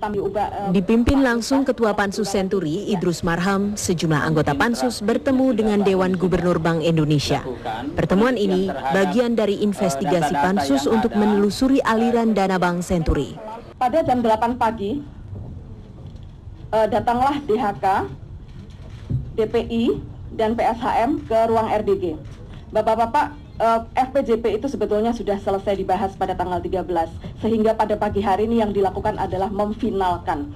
dipimpin langsung Ketua Pansus Senturi Idrus Marham, sejumlah anggota Pansus bertemu dengan Dewan Gubernur Bank Indonesia. Pertemuan ini bagian dari investigasi Pansus untuk menelusuri aliran dana Bank Senturi. Pada jam 8 pagi datanglah DHK, DPI dan PSHM ke ruang RDG. Bapak-bapak, FPJP itu sebetulnya sudah selesai dibahas pada tanggal 13, sehingga pada pagi hari ini yang dilakukan adalah memfinalkan.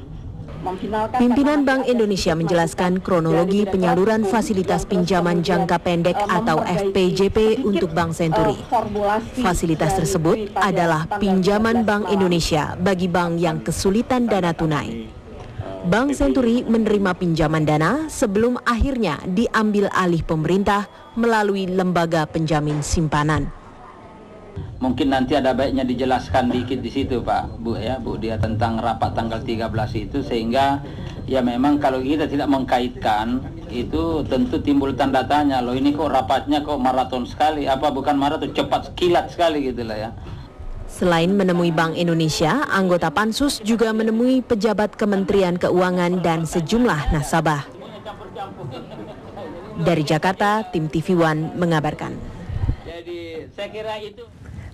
Pimpinan Bank Indonesia menjelaskan kronologi penyaluran fasilitas pinjaman jangka pendek atau FPJP untuk Bank Senturi. Fasilitas tersebut adalah pinjaman Bank Indonesia bagi bank yang kesulitan dana tunai. Bank Senturi menerima pinjaman dana sebelum akhirnya diambil alih pemerintah melalui lembaga penjamin simpanan. Mungkin nanti ada baiknya dijelaskan dikit di situ Pak, Bu ya, Bu dia tentang rapat tanggal 13 itu, sehingga ya memang kalau kita tidak mengkaitkan itu tentu timbul tanda tanya, loh ini kok rapatnya kok maraton sekali, apa bukan maraton, cepat kilat sekali gitu lah ya. Selain menemui Bank Indonesia, anggota Pansus juga menemui pejabat Kementerian Keuangan dan sejumlah nasabah. Dari Jakarta, tim TV One mengabarkan. Jadi saya kira itu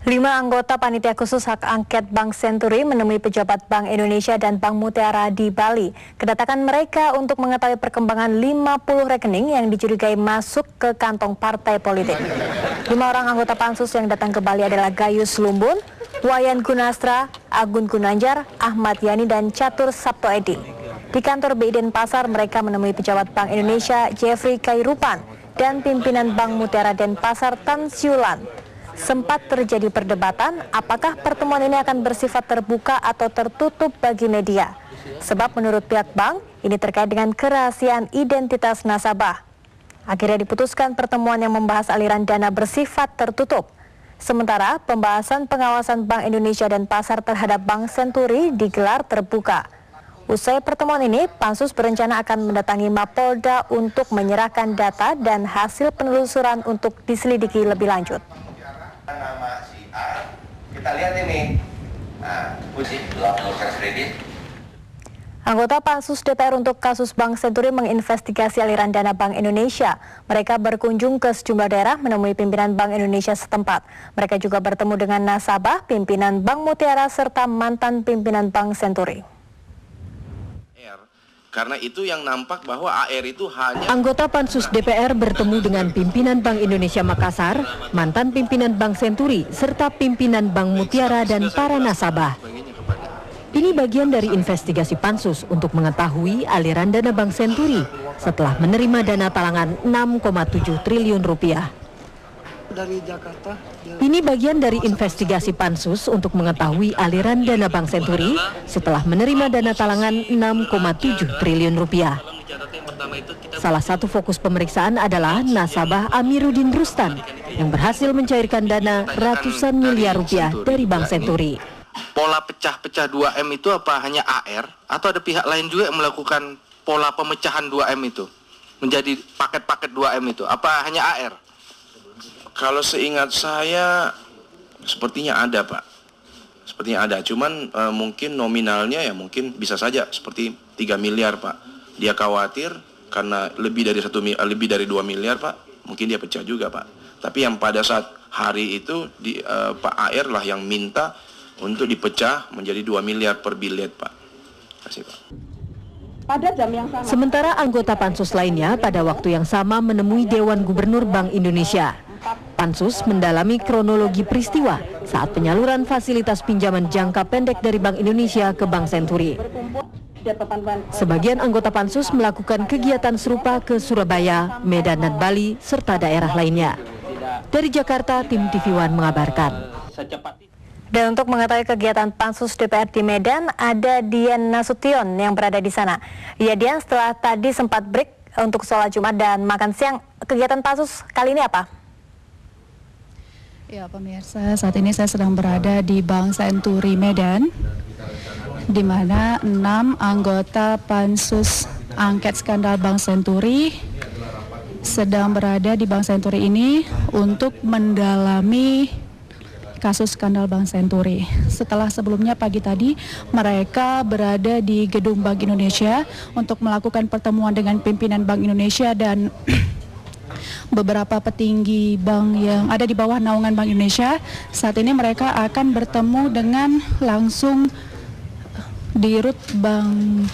5 anggota panitia khusus hak angket Bank Senturi menemui pejabat Bank Indonesia dan Bank Mutiara di Bali. Kedatangan mereka untuk mengetahui perkembangan 50 rekening yang dicurigai masuk ke kantong partai politik. 5 orang anggota Pansus yang datang ke Bali adalah Gayus Lumbun, Wayan Gunastra, Agun Gunanjar, Ahmad Yani, dan Catur Sabto Edi. Di kantor BI Denpasar, mereka menemui pejabat Bank Indonesia Jeffrey Kairupan dan pimpinan Bank Mutiara Denpasar Tan Siulan. Sempat terjadi perdebatan apakah pertemuan ini akan bersifat terbuka atau tertutup bagi media. Sebab menurut pihak bank, ini terkait dengan kerahasiaan identitas nasabah. Akhirnya diputuskan pertemuan yang membahas aliran dana bersifat tertutup. Sementara pembahasan pengawasan Bank Indonesia dan Pasar terhadap Bank Senturi digelar terbuka. Usai pertemuan ini, Pansus berencana akan mendatangi Mapolda untuk menyerahkan data dan hasil penelusuran untuk diselidiki lebih lanjut. Nama si A, kita lihat ini, posisi dalam proses kredit. Anggota Pansus DPR untuk kasus Bank Senturi menginvestigasi aliran dana Bank Indonesia. Mereka berkunjung ke sejumlah daerah menemui pimpinan Bank Indonesia setempat. Mereka juga bertemu dengan nasabah, pimpinan Bank Mutiara, serta mantan pimpinan Bank Senturi. Karena itu yang nampak bahwa AR itu hanya... Anggota Pansus DPR bertemu dengan pimpinan Bank Indonesia Makassar, mantan pimpinan Bank Senturi, serta pimpinan Bank Mutiara dan para nasabah. Ini bagian dari investigasi Pansus untuk mengetahui aliran dana Bank Senturi setelah menerima dana talangan 6,7 triliun rupiah. Dari Jakarta. Ini bagian dari investigasi Pansus untuk mengetahui aliran dana Bank Senturi setelah menerima dana talangan 6,7 triliun rupiah. Salah satu fokus pemeriksaan adalah nasabah Amiruddin Rustan yang berhasil mencairkan dana ratusan miliar rupiah dari Bank Senturi. Pola pecah-pecah 2M itu apa hanya AR atau ada pihak lain juga yang melakukan pola pemecahan 2M itu menjadi paket-paket 2M itu, apa hanya AR? Kalau seingat saya sepertinya ada Pak. sepertinya ada. Cuman mungkin nominalnya ya mungkin bisa saja seperti 3 miliar Pak. Dia khawatir karena lebih dari 2 miliar Pak, mungkin dia pecah juga Pak. Tapi yang pada saat hari itu Pak AR lah yang minta untuk dipecah menjadi 2 miliar per bilet Pak. Terima kasih Pak. Pada jam yang sama. Sementara anggota Pansus lainnya pada waktu yang sama menemui Dewan Gubernur Bank Indonesia. Pansus mendalami kronologi peristiwa saat penyaluran fasilitas pinjaman jangka pendek dari Bank Indonesia ke Bank Senturi. Sebagian anggota Pansus melakukan kegiatan serupa ke Surabaya, Medan dan Bali serta daerah lainnya. Dari Jakarta, tim TV One mengabarkan. Dan untuk mengetahui kegiatan Pansus DPR di Medan, ada Dian Nasution yang berada di sana. Ya Dian, setelah tadi sempat break untuk sholat Jumat dan makan siang, kegiatan Pansus kali ini apa? Ya pemirsa, saat ini saya sedang berada di Bank Senturi Medan, di mana 6 anggota Pansus Angket Skandal Bank Senturi sedang berada di Bank Senturi ini untuk mendalami kasus skandal Bank Senturi. Setelah sebelumnya pagi tadi mereka berada di gedung Bank Indonesia untuk melakukan pertemuan dengan pimpinan Bank Indonesia dan beberapa petinggi bank yang ada di bawah naungan Bank Indonesia. Saat ini mereka akan bertemu dengan langsung di rut Bank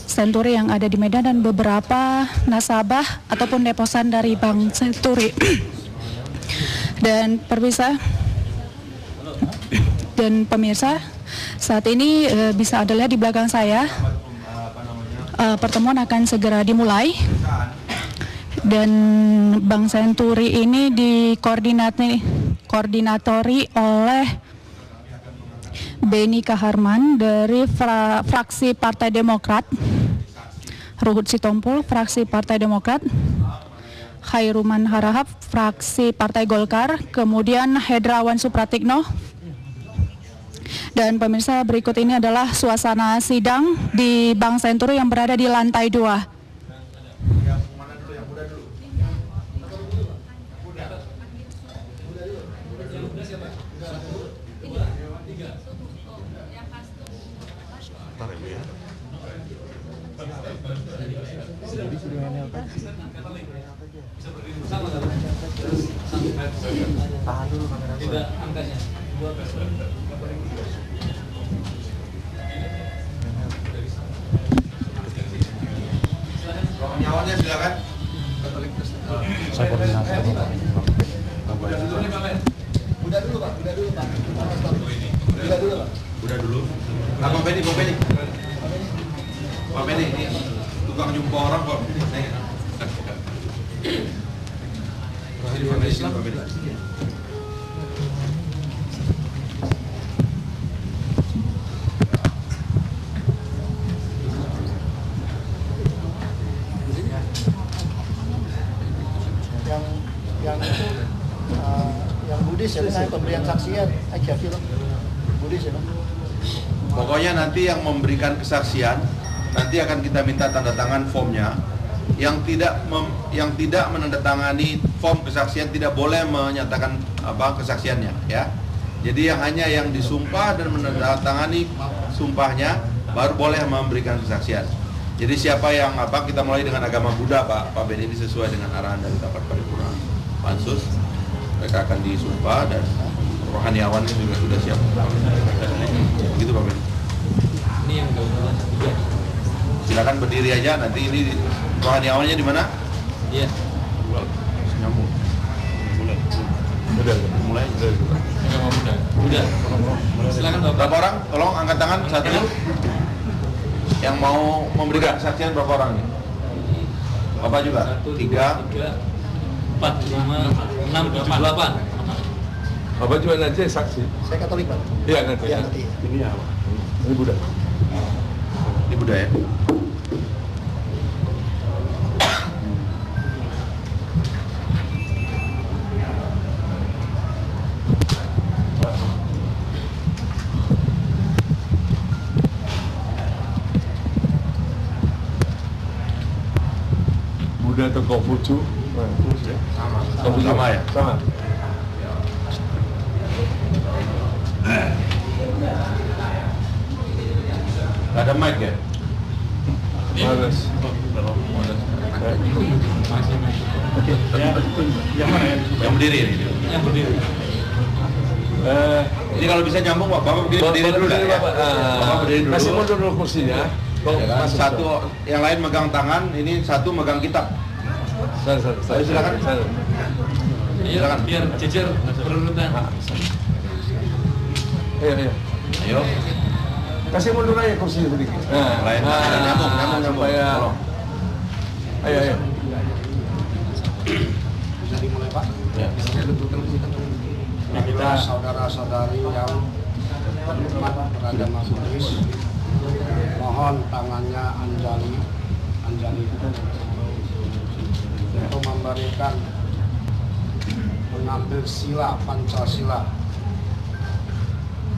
Senturi yang ada di Medan dan beberapa nasabah ataupun deposan dari Bank Senturi. Dan pemirsa, saat ini bisa Anda lihat di belakang saya, pertemuan akan segera dimulai dan Bank Senturi ini dikoordinatori oleh Beni Kaharman dari fraksi Partai Demokrat, Ruhut Sitompul fraksi Partai Demokrat, Khairuman Harahap fraksi Partai Golkar, kemudian Hedrawan Supratikno. Dan pemirsa, berikut ini adalah suasana sidang di Bank Senturi yang berada di lantai 2. Nyawanya silakan. Saya koordinasi. Udah dulu Pak. Udah dulu Pak. Nah, Pak Beni. Pak Beni ini tukang jumpa orang kok. Yang Buddhis ya, pemberian saksian aja film Buddhis ya. Pokoknya nanti yang memberikan kesaksian nanti akan kita minta tanda tangan formnya. Yang tidak menandatangani form kesaksian tidak boleh menyatakan kesaksiannya ya. Jadi yang disumpah dan menandatangani sumpahnya baru boleh memberikan kesaksian. Jadi siapa yang kita mulai dengan agama Buddha Pak Beni, ini sesuai dengan arahan dari rapat paripurna Pansus. Mereka akan disumpah dan rohaniawan juga sudah siap. Begitu Pak Beni. Ini yang silakan berdiri aja, nanti ini rohaniawannya di mana? Iya. Nyambung. Mulai. Udah. Silakan Bapak. Berapa orang? Tolong angkat tangan satu. Yang mau memberikan kesaksian berapa orang nih? Bapak juga? 3, 4, 5, 6, 7, 8. Bapak juga nanti saksi. Saya Katolik Pak. Iya nanti. Iya nanti. Ini apa? Ini Buddha. Ini Buddha ya. Buddha atau Konghucu? Sama ya? Sama. Ada mic ya? Bagus. Oke, yang mana ya? Yang berdiri ini. Yang berdiri. Ini kalau bisa nyambung Pak, Bapak berdiri dulu dah ya. Bapak berdiri dulu. Kasih mundur dulu kursinya. Ya kan? Satu yang lain megang tangan, ini satu megang kitab. Ayo silakan. Silakan. Biar jejer berurutan. Ayo. Kasih mundur aja kursinya sedikit. Lain nyambung. Supaya. Ayo. Jadi mulai Pak. Ya. Kita saudara-saudari yang berhormat beragama Buddhis, mohon tangannya Anjali untuk memberikan mengambil sila Pancasila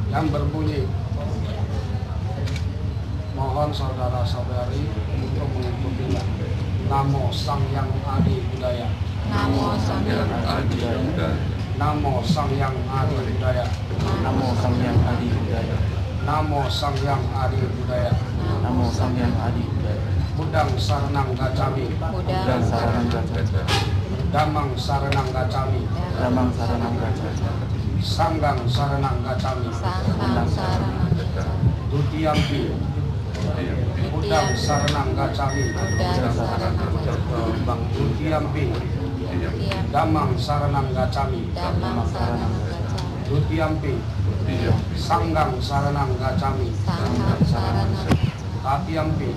yang berbunyi, mohon saudara-saudari untuk mengikutinya. Namo Sang Yang Adi Budaya. Namo Sang Yang Adi Budaya. Namo Sang Yang Adi Budaya. Namo Sang Yang Adi Budaya. Namo Sang Yang Adi Budaya. Namo Sang Yang Adi Budaya. Budang Saranang Gacami. Budang Saranang Gacami. Damang Saranang Gacami. Damang Saranang Gacami. Sanggang Saranang Gacami. Sanggang Saranang Gacami. Dutiyampi. Budang Saranang Gacami. Dutiyampi. Damang Saranang Gacami. Dutiyampi. Sanggang Saranang Gacami. Tatiyampi.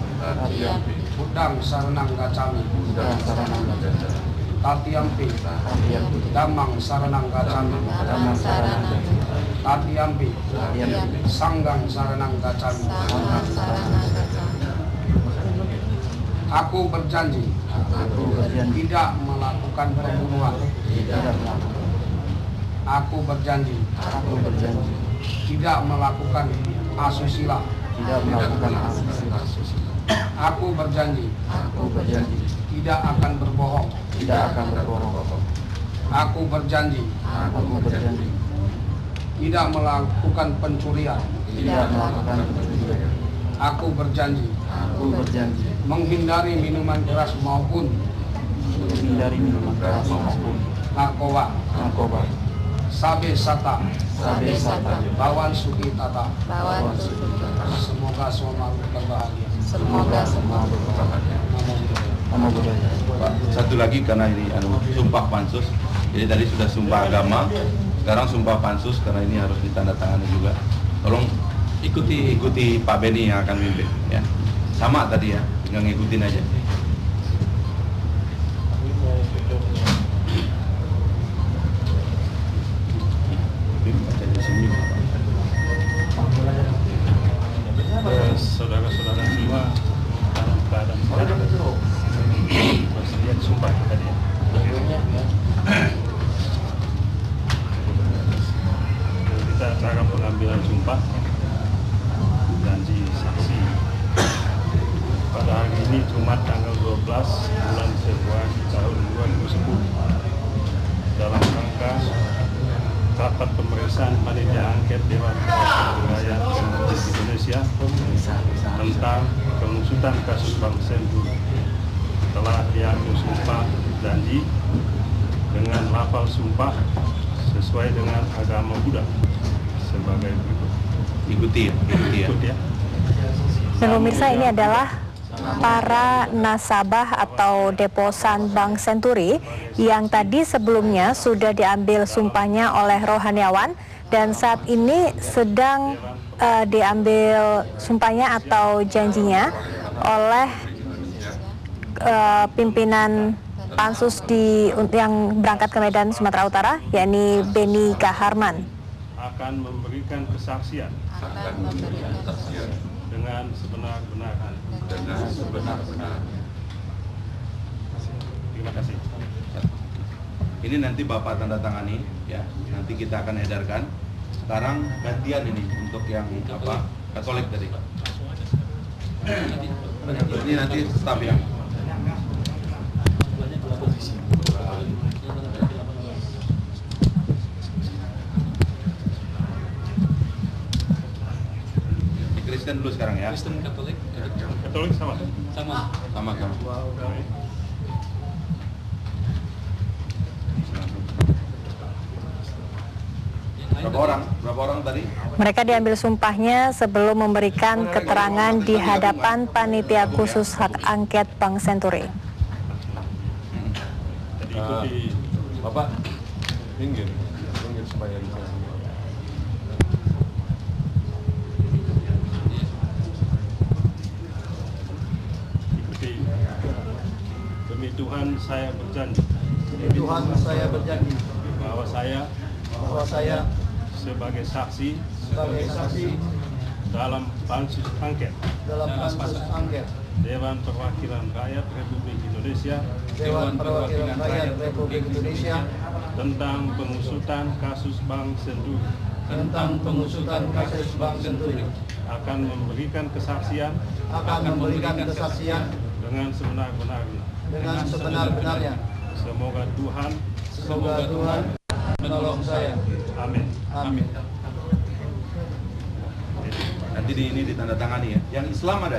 Budang Saranang Gacami. Tatiyampi. Damang Saranang Gacami. Tatiyampi. Sanggang Saranang Gacami. Aku berjanji tidak melakukan pembunuhan. Aku berjanji tidak melakukan asusila. Aku berjanji tidak akan berbohong. Aku berjanji tidak melakukan pencurian. Aku berjanji menghindari minuman keras maupun narkoba. Sabe sata. Bawan suki tata. Semoga semua berbahagia. Satu lagi karena ini sumpah pansus. Jadi tadi sudah sumpah agama, sekarang sumpah pansus karena ini harus ditandatangani juga. Tolong ikuti Pak Beni yang akan mimpin ya. Sama tadi ya, tinggal ngikutin aja. Saudara-saudara semua dalam keadaan bersedia sumpah tadi. Kita akan pengambilan sumpah janji saksi pada hari ini Jumat tanggal 12 bulan Februari tahun 2010 dalam rangka rapat pemeriksaan panitia angket Dewan Perwakilan Rakyat Republik Indonesia tentang pengusutan kasus Bank Senturi telah diambil sumpah janji dengan lafal sumpah sesuai dengan agama Buddha sebagai berikut. Ikuti ya. Dan pemirsa, ini adalah para nasabah atau deposan Bank Senturi yang tadi sebelumnya sudah diambil sumpahnya oleh rohaniawan dan saat ini sedang diambil sumpahnya atau janjinya oleh pimpinan pansus yang berangkat ke Medan, Sumatera Utara, yakni Beni Kaharman. Akan memberikan kesaksian dengan sebenar-benarnya. Terima kasih. Ini nanti Bapak tanda tangani ya. Nanti kita akan edarkan. Sekarang gantian ini untuk yang Katolik tadi. Ini nanti staf ya. Kristen dulu sekarang ya. Kristen Katolik. Katolik sama? Sama. Sama. Berapa orang tadi? Mereka diambil sumpahnya sebelum memberikan keterangan di hadapan Panitia Khusus Hak Angket Bank Senturi. Bapak minggir supaya bisa. Demi Tuhan saya berjanji. Bahwa saya sebagai saksi dalam pansus angket Dewan Perwakilan Rakyat Republik Indonesia tentang pengusutan kasus Bank Senturi akan memberikan kesaksian dengan sebenar-benarnya. Semoga Tuhan menolong saya. Amin. Nanti ini ditandatangani ya. Yang Islam ada,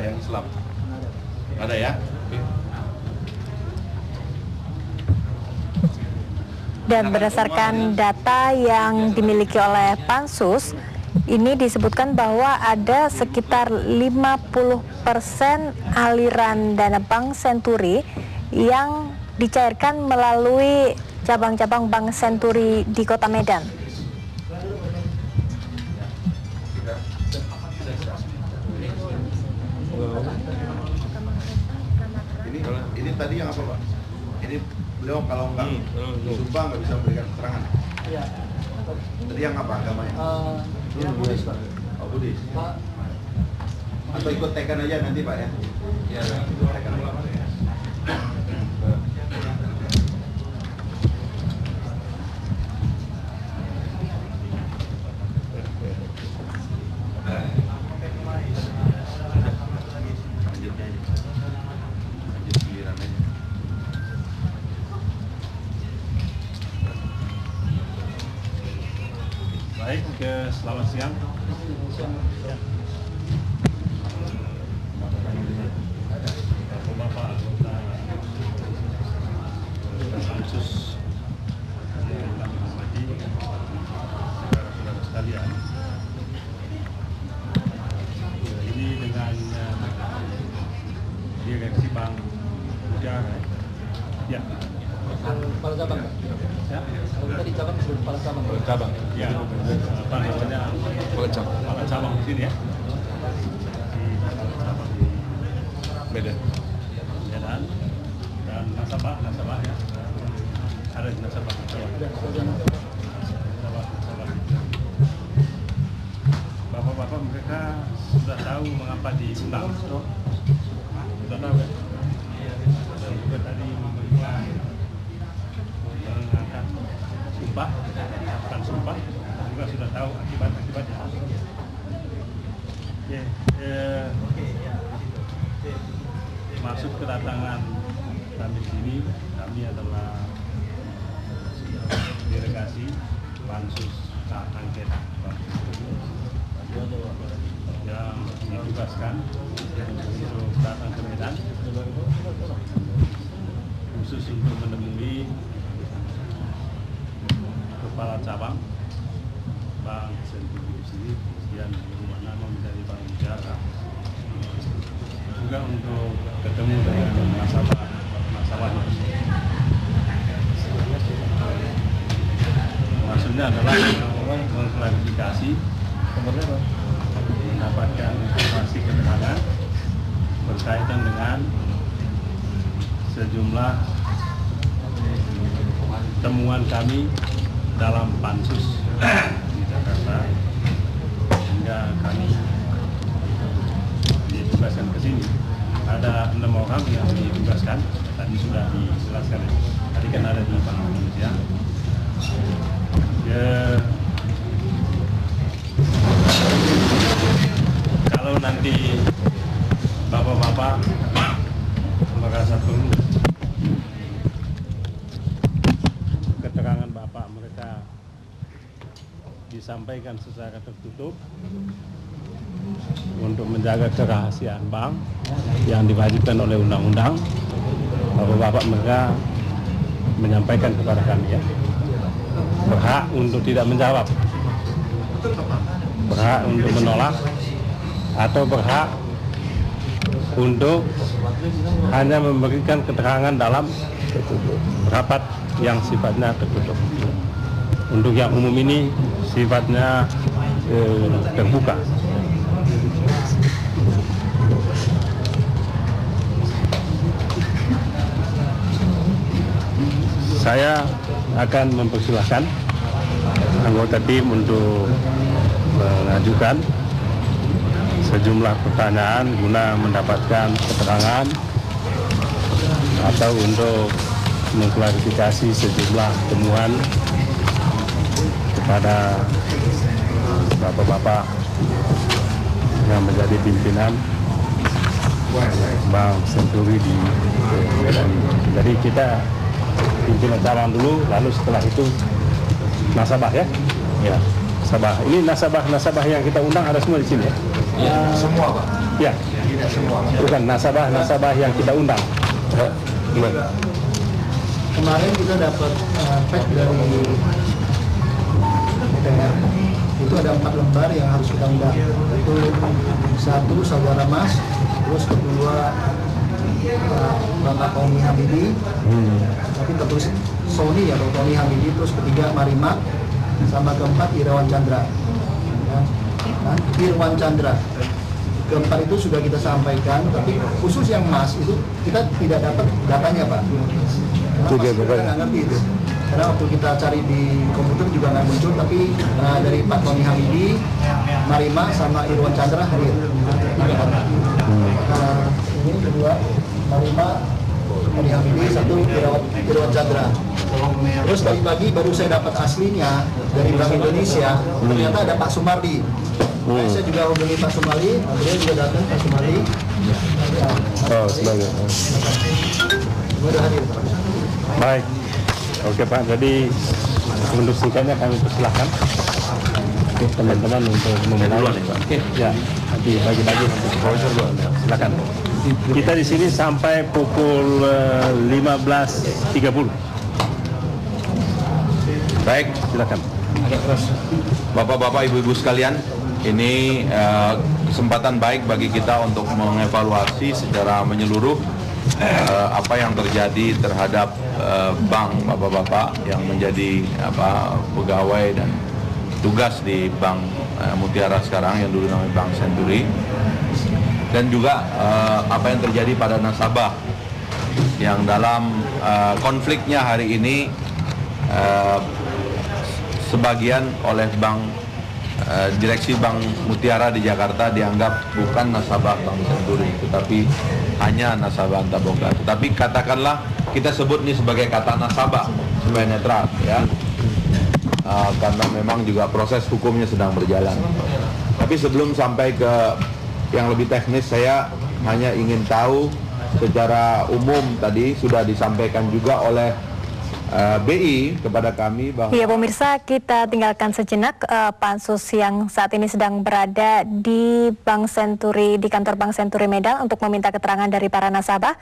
ada ya. Dan berdasarkan data yang dimiliki oleh Pansus, ini disebutkan bahwa ada sekitar 50% aliran dana Bank Senturi yang dicairkan melalui cabang-cabang Bank Senturi di Kota Medan. Ini tadi yang apa, Pak? Ini beliau kalau nggak sumpah nggak bisa memberikan keterangan. Iya. Tadi yang apa agamanya? Yang Buddhis, Pak. Oh, Buddhis. Pak. Atau ikut tekan aja nanti, Pak ya? Iya, ikut tekan aja. Baik, selamat siang. Bapak anggota Pansus yang kami hormati, saudara-saudara sekalian. Ini dengan Direksi Bank Negara. Ya. Kepala cabang, Pak. Ya. Kalau kita di cabang disebut kepala cabang. Cabang. Ya. Apa namanya? Kepala cabang di sini ya. Di cabang di Medan. Dan nasabah ya. Ada di nasabah. Bapak-bapak mereka sudah tahu mengapa diundang. Sudah tahu ya. Dan juga tadi memberikan mengangkat sumpah, bukan sumpah, juga sudah tahu akibat-akibatnya. Maksud kedatangan kami di sini, kami adalah delegasi Pansus Hak Angket yang ditugaskan untuk datang ke Medan khusus untuk menemui kepala cabang Bank Senturi sendiri yang berubah nama menjadi Bank Negara, juga untuk ketemu dengan nasabah. Maksudnya adalah mengklarifikasi, mendapatkan informasi keterangan berkaitan dengan sejumlah temuan kami dalam Pansus di Jakarta, hingga kami ditugaskan ke sini. Ada 6 orang yang ditugaskan, tadi sudah dijelaskan. Tadi kan ada di Bank Indonesia. Kalau nanti bapak-bapak merasa perlu keterangan bapak mereka disampaikan secara tertutup, untuk menjaga kerahasiaan bank yang diwajibkan oleh undang-undang, Bapak-bapak mereka menyampaikan kepada kami ya, berhak untuk tidak menjawab, berhak untuk menolak, atau berhak untuk hanya memberikan keterangan dalam rapat yang sifatnya tertutup. Untuk yang umum ini sifatnya terbuka. Saya akan mempersilahkan anggota tim untuk mengajukan sejumlah pertanyaan guna mendapatkan keterangan atau untuk mengklarifikasi sejumlah temuan kepada bapak-bapak yang menjadi pimpinan Bank Senturi di Medan. Jadi kita pimpinan cabang dulu, lalu setelah itu nasabah ya. Ya, nasabah. Ini nasabah yang kita undang ada semua di sini ya. Ya, semua Pak. Ya. Tidak semua. Bukan nasabah yang kita undang. Gimana? Kemarin kita dapat fax dari DPR. Itu ada 4 lembar yang harus kita undang. Itu satu saudara Mas, terus kedua Bapak Tony Hamidi, tapi tertulis Sony ya, Tony Hamidi, terus ketiga Marima, sama keempat Irawan Chandra. Ya. Nah, Irwan Chandra. Keempat itu sudah kita sampaikan, tapi khusus yang Mas itu kita tidak dapat datanya Pak. Karena kita nggak ngerti itu. Karena waktu kita cari di komputer juga nggak muncul, tapi dari Pak Tony Hamidi, Marima, sama Irwan Chandra hadir. Ini kedua, Marima, Tony Hamidi, satu Irwan Chandra. Terus pagi-pagi baru saya dapat aslinya dari Bank Indonesia, ternyata ada Pak Sumardi. Saya juga hubungi Pak Sumardi, beliau juga datang Pak Sumardi. Oh, sebagai. Sudah hadir Pak. Baik. Oke Pak, jadi untuk singkatnya kami persilahkan teman-teman untuk memulai. Oke, ya, nanti bagi-bagi nanti silakan. Kita di sini sampai pukul 15.30. Baik, silakan. Bapak-bapak, ibu-ibu sekalian, ini kesempatan baik bagi kita untuk mengevaluasi secara menyeluruh apa yang terjadi terhadap bank bapak-bapak yang menjadi pegawai dan tugas di Bank Mutiara sekarang yang dulu namanya Bank Senturi, dan juga apa yang terjadi pada nasabah yang dalam konfliknya hari ini sebagian oleh direksi Bank Mutiara di Jakarta dianggap bukan nasabah Bank Senturi, tetapi hanya nasabah Antaboga. Tetapi katakanlah kita sebut ini sebagai kata nasabah supaya netral ya, karena memang juga proses hukumnya sedang berjalan. Tapi sebelum sampai ke yang lebih teknis, saya hanya ingin tahu secara umum, tadi sudah disampaikan juga oleh BI kepada kami bahwa... Ya pemirsa, kita tinggalkan sejenak pansus yang saat ini sedang berada di Bank Senturi, di kantor Bank Senturi Medan untuk meminta keterangan dari para nasabah.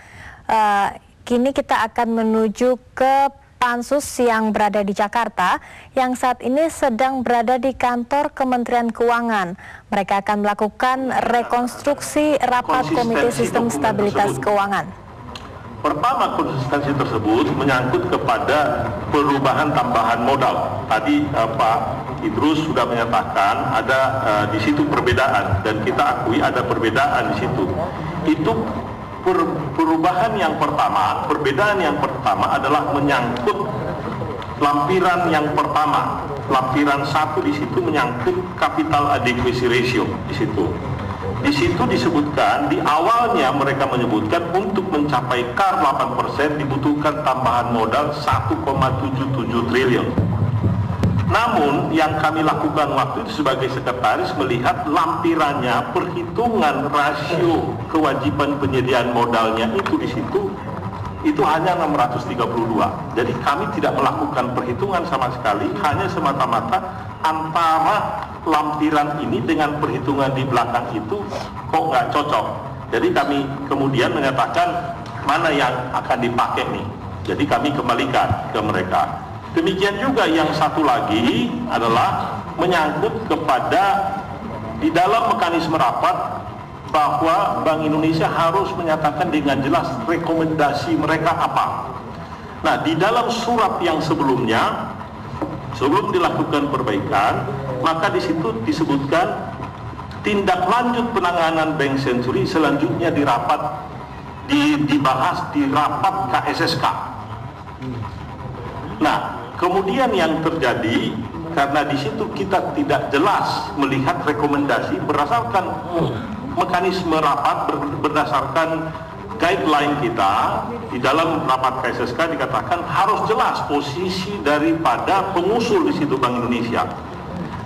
Kini kita akan menuju ke pansus yang berada di Jakarta, yang saat ini sedang berada di kantor Kementerian Keuangan. Mereka akan melakukan rekonstruksi rapat Komite Sistem Stabilitas Keuangan. Pertama, konsistensi tersebut menyangkut kepada perubahan tambahan modal. Tadi Pak Idrus sudah menyatakan ada di situ perbedaan, dan kita akui ada perbedaan di situ. Itu perubahan yang pertama, perbedaan yang pertama adalah menyangkut lampiran yang pertama. Lampiran 1 di situ menyangkut capital adequacy ratio di situ. Di situ disebutkan, di awalnya mereka menyebutkan untuk mencapai KAR 8% dibutuhkan tambahan modal 1,77 triliun. Namun yang kami lakukan waktu itu sebagai sekretaris melihat lampirannya, perhitungan rasio kewajiban penyediaan modalnya itu di situ itu hanya 632. Jadi kami tidak melakukan perhitungan sama sekali, hanya semata-mata antara lampiran ini dengan perhitungan di belakang itu kok nggak cocok. Jadi kami kemudian menyatakan mana yang akan dipakai nih. Jadi kami kembalikan ke mereka. Demikian juga yang satu lagi adalah menyangkut kepada di dalam mekanisme rapat bahwa Bank Indonesia harus menyatakan dengan jelas rekomendasi mereka apa. Nah, di dalam surat yang sebelumnya, sebelum dilakukan perbaikan, maka di situ disebutkan tindak lanjut penanganan Bank Senturi selanjutnya dibahas di rapat KSSK. Nah, kemudian yang terjadi karena di situ kita tidak jelas melihat rekomendasi berdasarkan mekanisme rapat, berdasarkan guideline kita di dalam rapat KSSK dikatakan harus jelas posisi daripada pengusul di situ Bank Indonesia.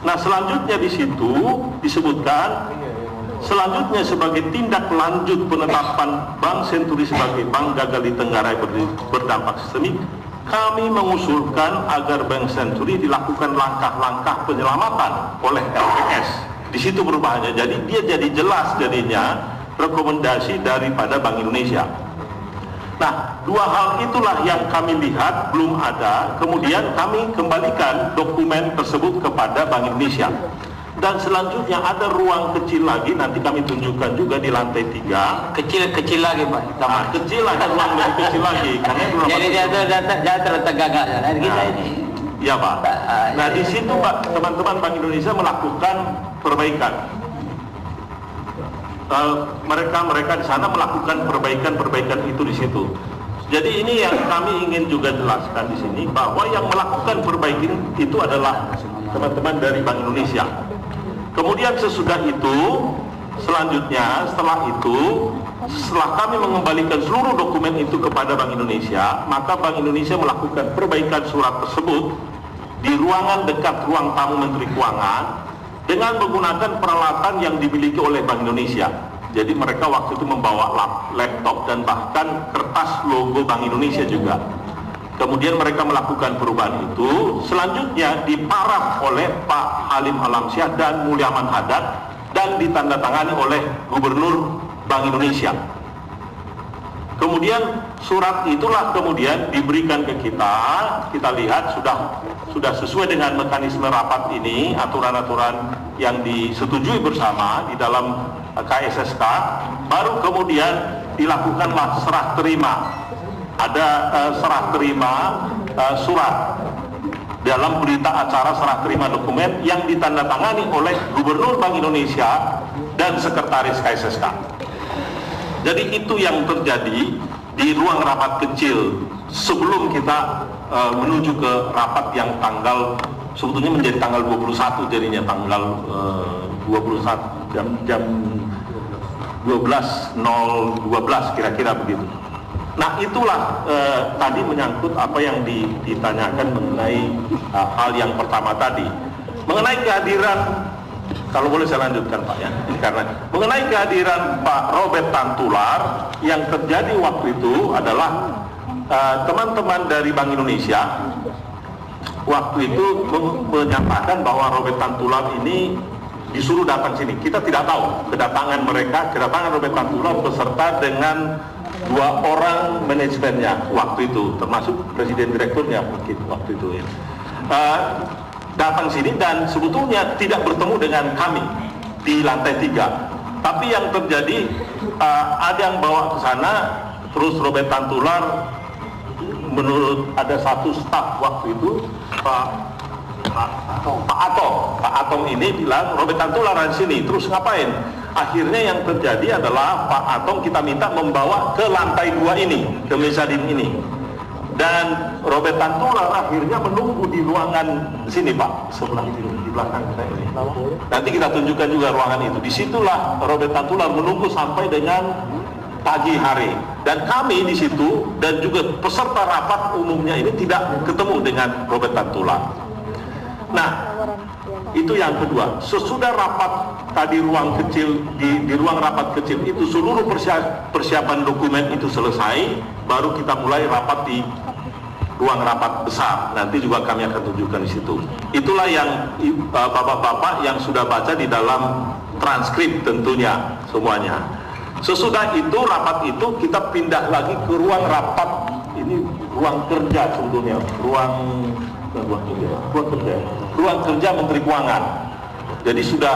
Nah, selanjutnya di situ disebutkan selanjutnya sebagai tindak lanjut penetapan Bank Senturi sebagai bank gagal di Tenggarai berdampak sistemik, kami mengusulkan agar Bank Senturi dilakukan langkah-langkah penyelamatan oleh LPS. Di situ perubahannya, jadi dia jadi jelas jadinya rekomendasi daripada Bank Indonesia. Nah, dua hal itulah yang kami lihat belum ada, kemudian kami kembalikan dokumen tersebut kepada Bank Indonesia. Dan selanjutnya ada ruang kecil lagi, nanti kami tunjukkan juga di lantai 3. Kecil lagi Pak. Nah, kecil ada ruang lebih kecil lagi. Karena jadi dia tertegak kita ini. Ya Pak. Nah, di situ Pak, teman-teman Bank Indonesia melakukan perbaikan. Mereka di sana melakukan perbaikan itu di situ. Jadi ini yang kami ingin juga jelaskan di sini bahwa yang melakukan perbaikan itu adalah teman-teman dari Bank Indonesia. Kemudian sesudah itu, selanjutnya setelah kami mengembalikan seluruh dokumen itu kepada Bank Indonesia, maka Bank Indonesia melakukan perbaikan surat tersebut di ruangan dekat ruang tamu Menteri Keuangan dengan menggunakan peralatan yang dimiliki oleh Bank Indonesia. Jadi mereka waktu itu membawa laptop dan bahkan kertas logo Bank Indonesia juga. Kemudian mereka melakukan perubahan itu, selanjutnya diparaf oleh Pak Halim Alamsyah dan Mulyaman Haddad dan ditandatangani oleh Gubernur Bank Indonesia. Kemudian surat itulah kemudian diberikan ke kita lihat sudah sesuai dengan mekanisme rapat ini, aturan-aturan yang disetujui bersama di dalam KSSK, baru kemudian dilakukanlah serah terima. Ada serah terima surat dalam berita acara serah terima dokumen yang ditandatangani oleh Gubernur Bank Indonesia dan Sekretaris KSSK. Jadi itu yang terjadi di ruang rapat kecil sebelum kita menuju ke rapat yang sebetulnya menjadi tanggal 21, jadinya tanggal 21 jam 12.012 kira-kira begitu. Nah, itulah tadi menyangkut apa yang ditanyakan mengenai hal yang pertama tadi. Mengenai kehadiran, kalau boleh saya lanjutkan Pak ya, karena mengenai kehadiran Pak Robert Tantular, yang terjadi waktu itu adalah teman-teman dari Bank Indonesia waktu itu menyatakan bahwa Robert Tantular ini disuruh datang sini. Kita tidak tahu kedatangan Robert Tantular beserta dengan 2 orang manajemennya waktu itu, termasuk presiden direkturnya mungkin waktu itu ya. Datang sini dan sebetulnya tidak bertemu dengan kami di lantai 3. Tapi yang terjadi ada yang bawa ke sana, terus Robert Tantular menurut ada satu staf waktu itu Pak Atong ini bilang Robert Tantular di sini, terus ngapain? Akhirnya yang terjadi adalah Pak Atong kita minta membawa ke lantai 2 ini, ke mezzanine ini. Dan Robert Tantular akhirnya menunggu di ruangan sini Pak, sebelah itu di belakang saya ini. Nanti kita tunjukkan juga ruangan itu. Disitulah Robert Tantular menunggu sampai dengan pagi hari. Dan kami di situ dan juga peserta rapat umumnya ini tidak ketemu dengan Robert Tantular. Nah, itu yang kedua. Sesudah rapat tadi ruang kecil di ruang rapat kecil itu seluruh persiapan dokumen itu selesai, baru kita mulai rapat di ruang rapat besar. Nanti juga kami akan tunjukkan di situ. Itulah yang bapak-bapak yang sudah baca di dalam transkrip tentunya semuanya. Sesudah itu rapat itu kita pindah lagi ke ruang rapat, ini ruang kerja sebetulnya, ruang kerja Menteri Keuangan. Jadi sudah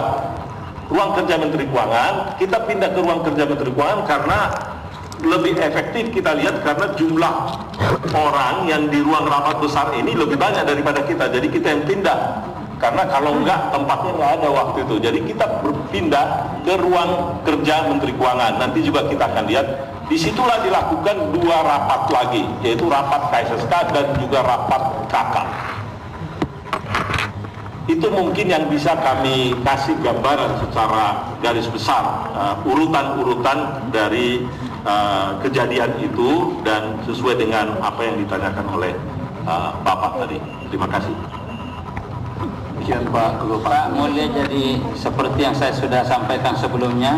ruang kerja Menteri Keuangan, kita pindah ke ruang kerja Menteri Keuangan karena lebih efektif kita lihat karena jumlah orang yang di ruang rapat besar ini lebih banyak daripada kita. Jadi kita yang pindah. Karena kalau enggak, tempatnya enggak ada waktu itu. Jadi kita berpindah ke ruang kerja Menteri Keuangan. Nanti juga kita akan lihat, disitulah dilakukan 2 rapat lagi, yaitu rapat KSSK dan juga rapat KK. Itu mungkin yang bisa kami kasih gambaran secara garis besar, urutan-urutan dari kejadian itu dan sesuai dengan apa yang ditanyakan oleh Bapak tadi. Terima kasih. Pak Mulia, jadi seperti yang saya sudah sampaikan sebelumnya,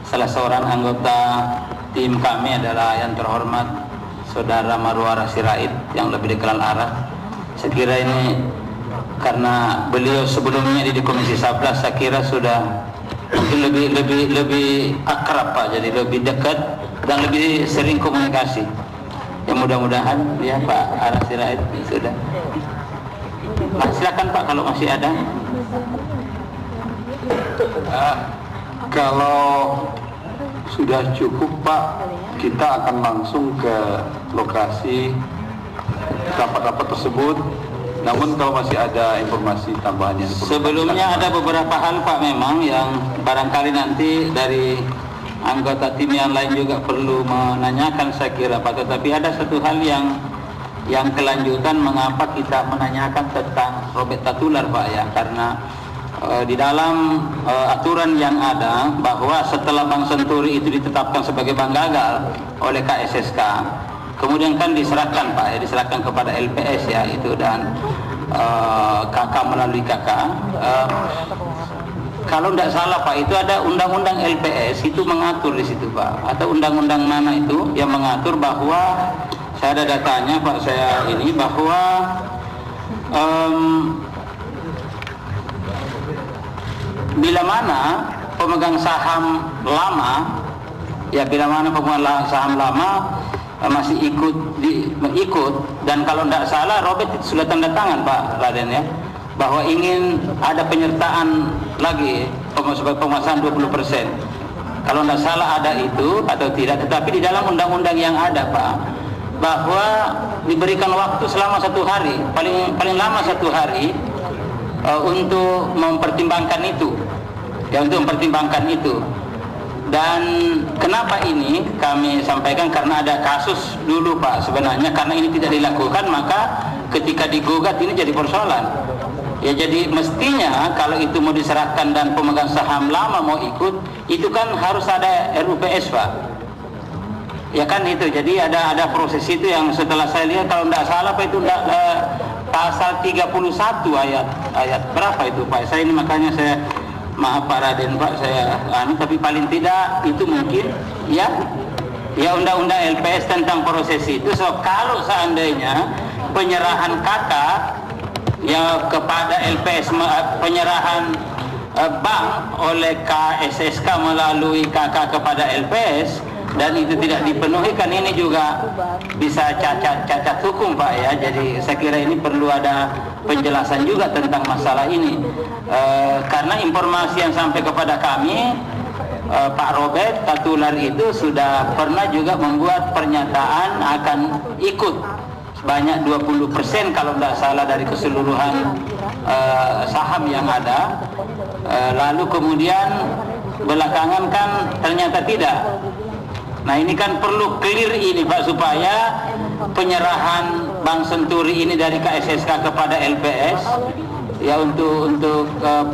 salah seorang anggota tim kami adalah yang terhormat Saudara Marwara Sirait yang lebih dikenal Arah. Saya kira ini karena beliau sebelumnya di Komisi 11, saya kira sudah mungkin lebih akrab Pak, jadi lebih dekat dan lebih sering komunikasi. Ya mudah-mudahan ya Pak Arah Sirait sudah. Pak, silakan Pak kalau masih ada. Kalau sudah cukup Pak, kita akan langsung ke lokasi rapat-rapat tersebut. Namun kalau masih ada informasi tambahan yang perlu. Sebelumnya ada beberapa hal Pak memang yang barangkali nanti dari anggota tim yang lain juga perlu menanyakan saya kira Pak. Tetapi ada satu hal yang kelanjutan mengapa kita menanyakan tentang Robert Tatular Pak ya, karena di dalam aturan yang ada bahwa setelah Bank Senturi itu ditetapkan sebagai bank gagal oleh KSSK, kemudian kan diserahkan Pak ya, diserahkan kepada LPS ya itu dan KK melalui KK. Kalau tidak salah Pak, itu ada undang-undang LPS itu mengatur di situ Pak, atau undang-undang mana itu yang mengatur bahwa saya ada datanya Pak saya ini bahwa bila mana pemegang saham lama ya bila mana pemegang saham lama masih ikut dan kalau tidak salah Robert itu sudah tanda tangan Pak Raden ya bahwa ingin ada penyertaan lagi sebagai penguasaan 20%. Kalau tidak salah ada itu atau tidak, tetapi di dalam undang-undang yang ada Pak bahwa diberikan waktu selama 1 hari, paling lama 1 hari untuk mempertimbangkan itu, ya untuk mempertimbangkan itu. Dan kenapa ini kami sampaikan karena ada kasus dulu Pak sebenarnya karena ini tidak dilakukan maka ketika digugat ini jadi persoalan. Ya jadi mestinya kalau itu mau diserahkan dan pemegang saham lama mau ikut itu kan harus ada RUPS Pak. Ya kan itu, jadi ada proses itu yang setelah saya lihat kalau tidak salah Pak itu pasal 31 ayat berapa itu Pak? Saya ini makanya saya maaf Pak Raden Pak saya tapi paling tidak itu mungkin ya undang-undang LPS tentang proses itu. So kalau seandainya penyerahan KK ya kepada LPS penyerahan bank oleh KSSK melalui KK kepada LPS dan itu tidak dipenuhi kan ini juga bisa cacat hukum Pak ya. Jadi saya kira ini perlu ada penjelasan juga tentang masalah ini karena informasi yang sampai kepada kami Pak Robert Tatular itu sudah pernah juga membuat pernyataan akan ikut sebanyak 20% kalau tidak salah dari keseluruhan saham yang ada lalu kemudian belakangan kan ternyata tidak. Nah ini kan perlu clear ini Pak supaya penyerahan Bank Senturi ini dari KSSK kepada LPS ya untuk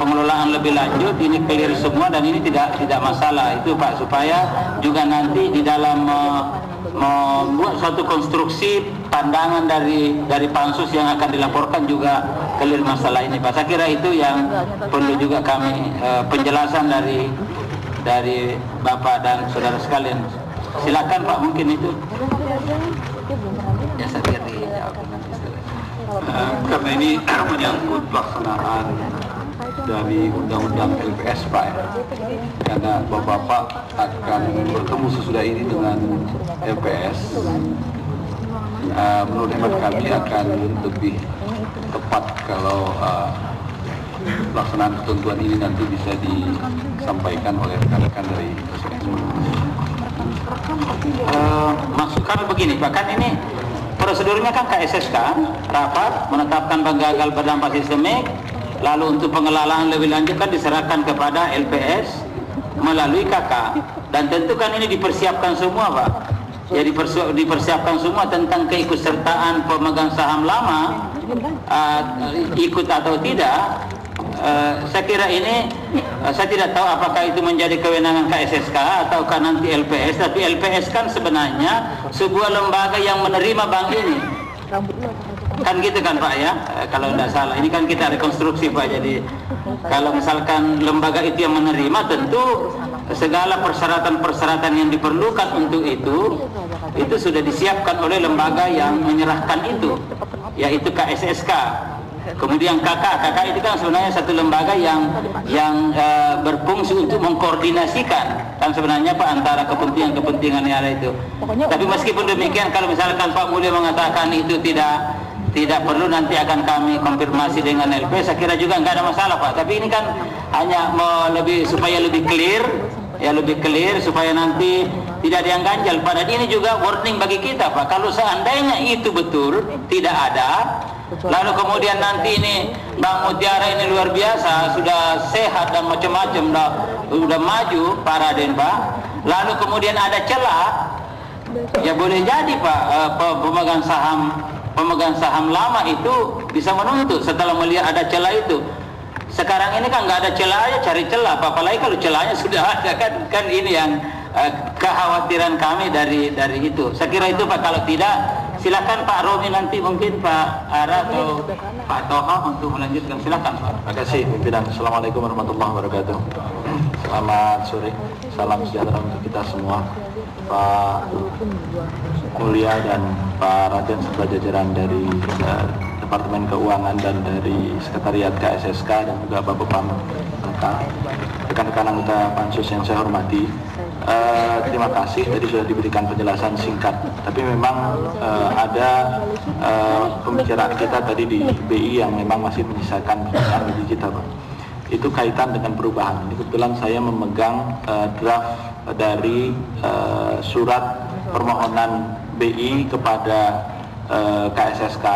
pengelolaan lebih lanjut ini clear semua dan ini tidak masalah itu Pak supaya juga nanti di dalam membuat suatu konstruksi pandangan dari pansus yang akan dilaporkan juga clear masalah ini Pak. Saya kira itu yang perlu juga kami penjelasan dari Bapak dan saudara sekalian. Silakan Pak mungkin itu. Ya saya kira dijawab nanti. Karena ini menyangkut pelaksanaan dari undang-undang LPS Pak ya. Karena Bapak akan bertemu sesudah ini dengan LPS. Menurut hemat kami akan lebih tepat kalau pelaksanaan ketentuan ini nanti bisa disampaikan oleh rekan-rekan dari LPS. Maksud kami begini Pak, kan ini prosedurnya kan KSSK rapat menetapkan penggagal berdampak sistemik, lalu untuk pengelolaan lebih lanjut kan diserahkan kepada LPS melalui KK, dan tentu kan ini dipersiapkan semua Pak. Ya dipersiapkan semua tentang keikutsertaan pemegang saham lama ikut atau tidak. Saya kira ini saya tidak tahu apakah itu menjadi kewenangan KSSK ataukah nanti LPS, tapi LPS kan sebenarnya sebuah lembaga yang menerima bank ini. Kan gitu kan Pak ya, kalau tidak salah. Ini kan kita rekonstruksi Pak, jadi kalau misalkan lembaga itu yang menerima, tentu segala persyaratan-persyaratan yang diperlukan untuk itu sudah disiapkan oleh lembaga yang menyerahkan itu, yaitu KSSK. Kemudian KK itu kan sebenarnya satu lembaga yang berfungsi untuk mengkoordinasikan kan sebenarnya Pak antara kepentingan-kepentingan yang ada itu. Tapi meskipun demikian, kalau misalkan Pak Mulya mengatakan itu tidak perlu, nanti akan kami konfirmasi dengan LP. Saya kira juga nggak ada masalah Pak. Tapi ini kan hanya supaya lebih clear, ya lebih clear supaya nanti tidak ada yang ganjal. Padahal ini juga warning bagi kita Pak. Kalau seandainya itu betul tidak ada, lalu kemudian nanti ini Bank Mutiara ini luar biasa, sudah sehat dan macam-macam, sudah maju Pak Raden Pak. Lalu kemudian ada celah, ya boleh jadi Pak pemegang saham lama itu bisa menuntut setelah melihat ada celah itu. Sekarang ini kan nggak ada celah aja, cari celah, apalagi kalau celahnya sudah ada kan ini yang kekhawatiran kami dari itu. Saya kira itu Pak. Kalau tidak, silakan Pak Romi, nanti mungkin Pak Ara atau Pak Toha untuk melanjutkan. Silakan Pak. Terima kasih pimpinan. Assalamualaikum warahmatullahi wabarakatuh. Selamat sore, salam sejahtera untuk kita semua. Pak Mulya dan Pak Raden serta jajaran dari Departemen Keuangan dan dari Sekretariat KSSK dan juga Bapak Pameka, rekan-rekan anggota Pansus yang saya hormati. Terima kasih, tadi sudah diberikan penjelasan singkat. Tapi memang ada pembicaraan kita tadi di BI yang memang masih menyisakan pertanyaan bagi kita Pak. Itu kaitan dengan perubahan. Ini kebetulan saya memegang draft dari surat permohonan BI kepada KSSK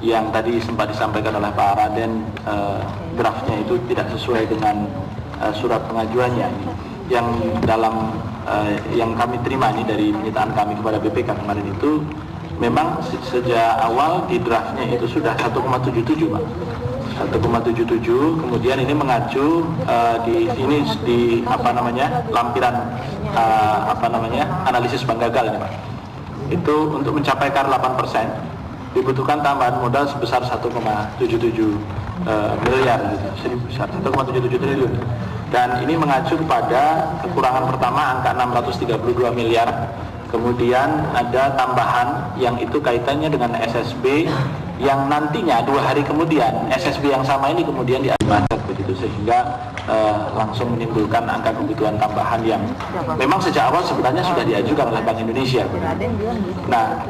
yang tadi sempat disampaikan oleh Pak Raden. Draftnya itu tidak sesuai dengan surat pengajuannya yang dalam yang kami terima ini dari penyitaan kami kepada BPK kemarin itu memang sejak awal di draftnya itu sudah 1,77 Pak. 1,77, kemudian ini mengacu di lampiran analisis bank gagal ini Pak. Itu untuk mencapai KAR 8% dibutuhkan tambahan modal sebesar 1,77 miliar, 1,77 triliun. Dan ini mengacu kepada kekurangan pertama angka 632 miliar. Kemudian ada tambahan yang itu kaitannya dengan SSB yang nantinya 2 hari kemudian SSB yang sama ini kemudian diangkat begitu, sehingga langsung menimbulkan angka kebutuhan tambahan yang memang sejak awal sebenarnya sudah diajukan oleh Bank Indonesia. Nah,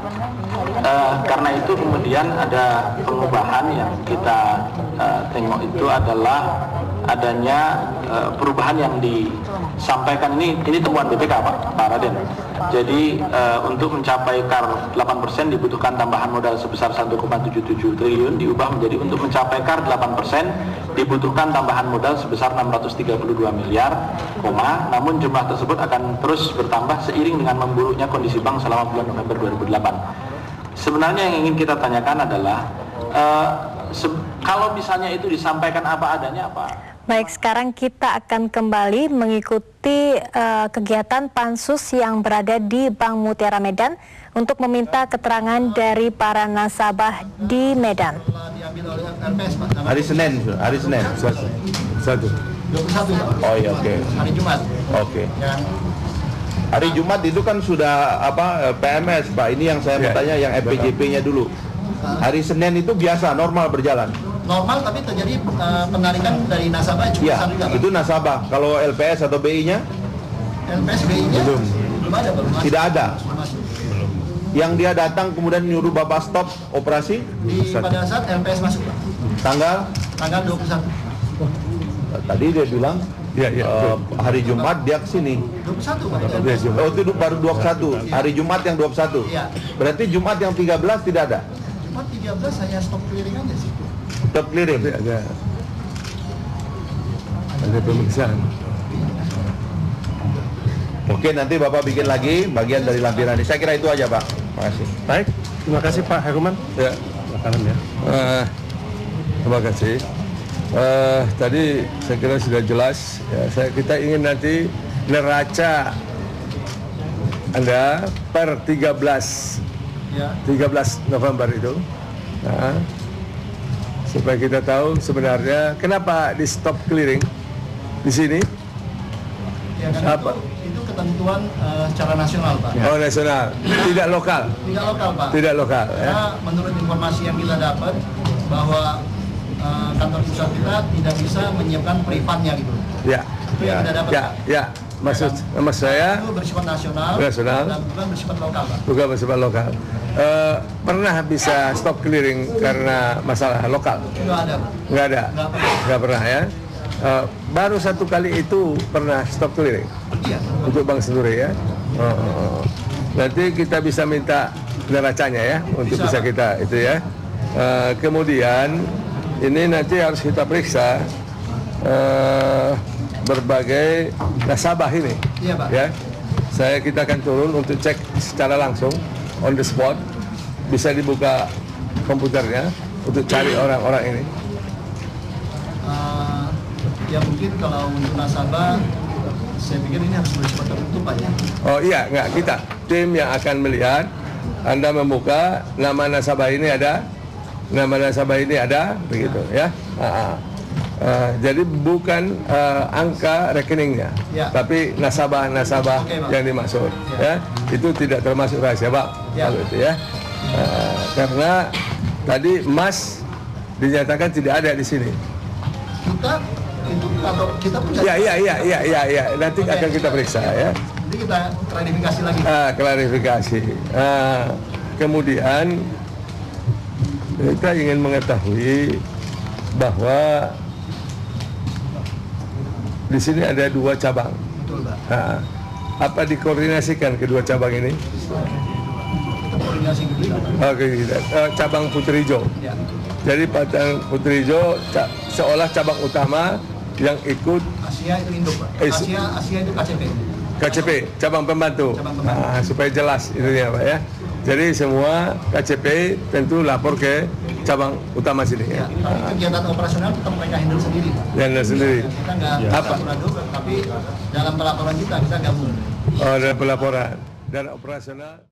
karena itu kemudian ada pengubahan yang kita tengok itu adalah adanya perubahan yang disampaikan ini temuan BPK Pak Raden. Jadi untuk mencapai KAR 8% dibutuhkan tambahan modal sebesar 1,77 triliun, diubah menjadi untuk mencapai KAR 8% dibutuhkan tambahan modal sebesar 632 miliar, namun jumlah tersebut akan terus bertambah seiring dengan memburuknya kondisi bank selama bulan November 2008. Sebenarnya yang ingin kita tanyakan adalah kalau misalnya itu disampaikan apa adanya apa? Baik, sekarang kita akan kembali mengikuti kegiatan pansus yang berada di Bank Mutiara Medan untuk meminta keterangan dari para nasabah di Medan. Hari Senin. Satu. 21 Pak. Oh iya, oke. Hari Jumat. Oke. Hari Jumat itu kan sudah PMS Pak. Ini yang saya mau tanya yang FPJP-nya dulu. Hari Senin itu biasa, normal berjalan. Normal, tapi terjadi penarikan dari nasabah cukup Ya, besar juga, Pak. itu nasabah. Kalau LPS atau BI-nya? LPS BI-nya belum ada, belum masuk. Tidak ada. Belum masuk. Yang dia datang kemudian nyuruh Bapak stop operasi? Pada saat LPS masuk, Pak. Tanggal 21. Tadi dia bilang hari Jumat dia kesini. 21, Pak. Oh, itu baru 21. Hari Jumat yang 21. Iya. Berarti Jumat yang 13 tidak ada? Jumat 13 saya stop clearing aja sih. Stop clearing? Ada pemeriksaan. Oke, nanti Bapak bikin lagi bagian dari lampiran ini. Saya kira itu aja, Pak. Terima kasih. Baik, terima kasih Pak Heruman. Ya, makanan ya. Terima kasih. Tadi saya kira sudah jelas. Ya, kita ingin nanti neraca Anda per 13 November itu, supaya kita tahu sebenarnya kenapa di stop clearing di sini. Ya, karena itu ketentuan secara nasional, Pak. Oh, nasional, tidak lokal. Tidak lokal, Pak. Tidak lokal. Karena menurut informasi yang kita dapat bahwa kantor pusat kita tidak bisa menyiapkan privatnya gitu. Ya. Itu yang kita dapat. Ya. Maksud saya itu bersifat nasional. Dan bukan bersifat lokal, Pak. Bukan bersifat lokal. Pernah bisa stop clearing karena masalah lokal? Nggak ada. Nggak ada. Nggak pernah ya. Baru satu kali itu pernah stop clearing untuk Bank Senturi ya. Nanti kita bisa minta neracanya ya untuk bisa kita itu ya. Kemudian ini nanti harus kita periksa berbagai nasabah ini. Iya, Pak. Ya, kita akan turun untuk cek secara langsung on the spot. Bisa dibuka komputernya untuk cari orang-orang ini. Ya mungkin kalau untuk nasabah, saya pikir ini harus bersifat tertutup, Pak ya. Oh iya, enggak, kita tim yang akan melihat. Anda membuka nama nasabah ini ada, begitu ya. Jadi bukan angka rekeningnya, tapi nasabah-nasabah yang dimaksud. Ya, itu tidak termasuk rahasia, Pak. Kalau itu ya, karena tadi emas dinyatakan tidak ada di sini. Kita pun Iya. Nanti akan kita periksa ya. Nanti kita klarifikasi lagi. Klarifikasi. Kemudian kita ingin mengetahui bahwa di sini ada 2 cabang. Betul, Pak. Apa dikoordinasikan kedua cabang ini? Kita koordinasi dulu. Oke, cabang Putri Hijau. Ya. Jadi Putri Hijau seolah cabang utama yang ikut Asia itu induk, Pak. Asia itu KCP, cabang pembantu. Supaya jelas itunya, Pak ya. Jadi semua KCP tentu lapor ke cabang utama sini ya. Tapi kegiatan operasional tetap mereka handle sendiri, Pak. Handle sendiri. Kita nggak campur-aduk, tapi dalam pelaporan kita gabung. Oh, dalam pelaporan. Dan operasional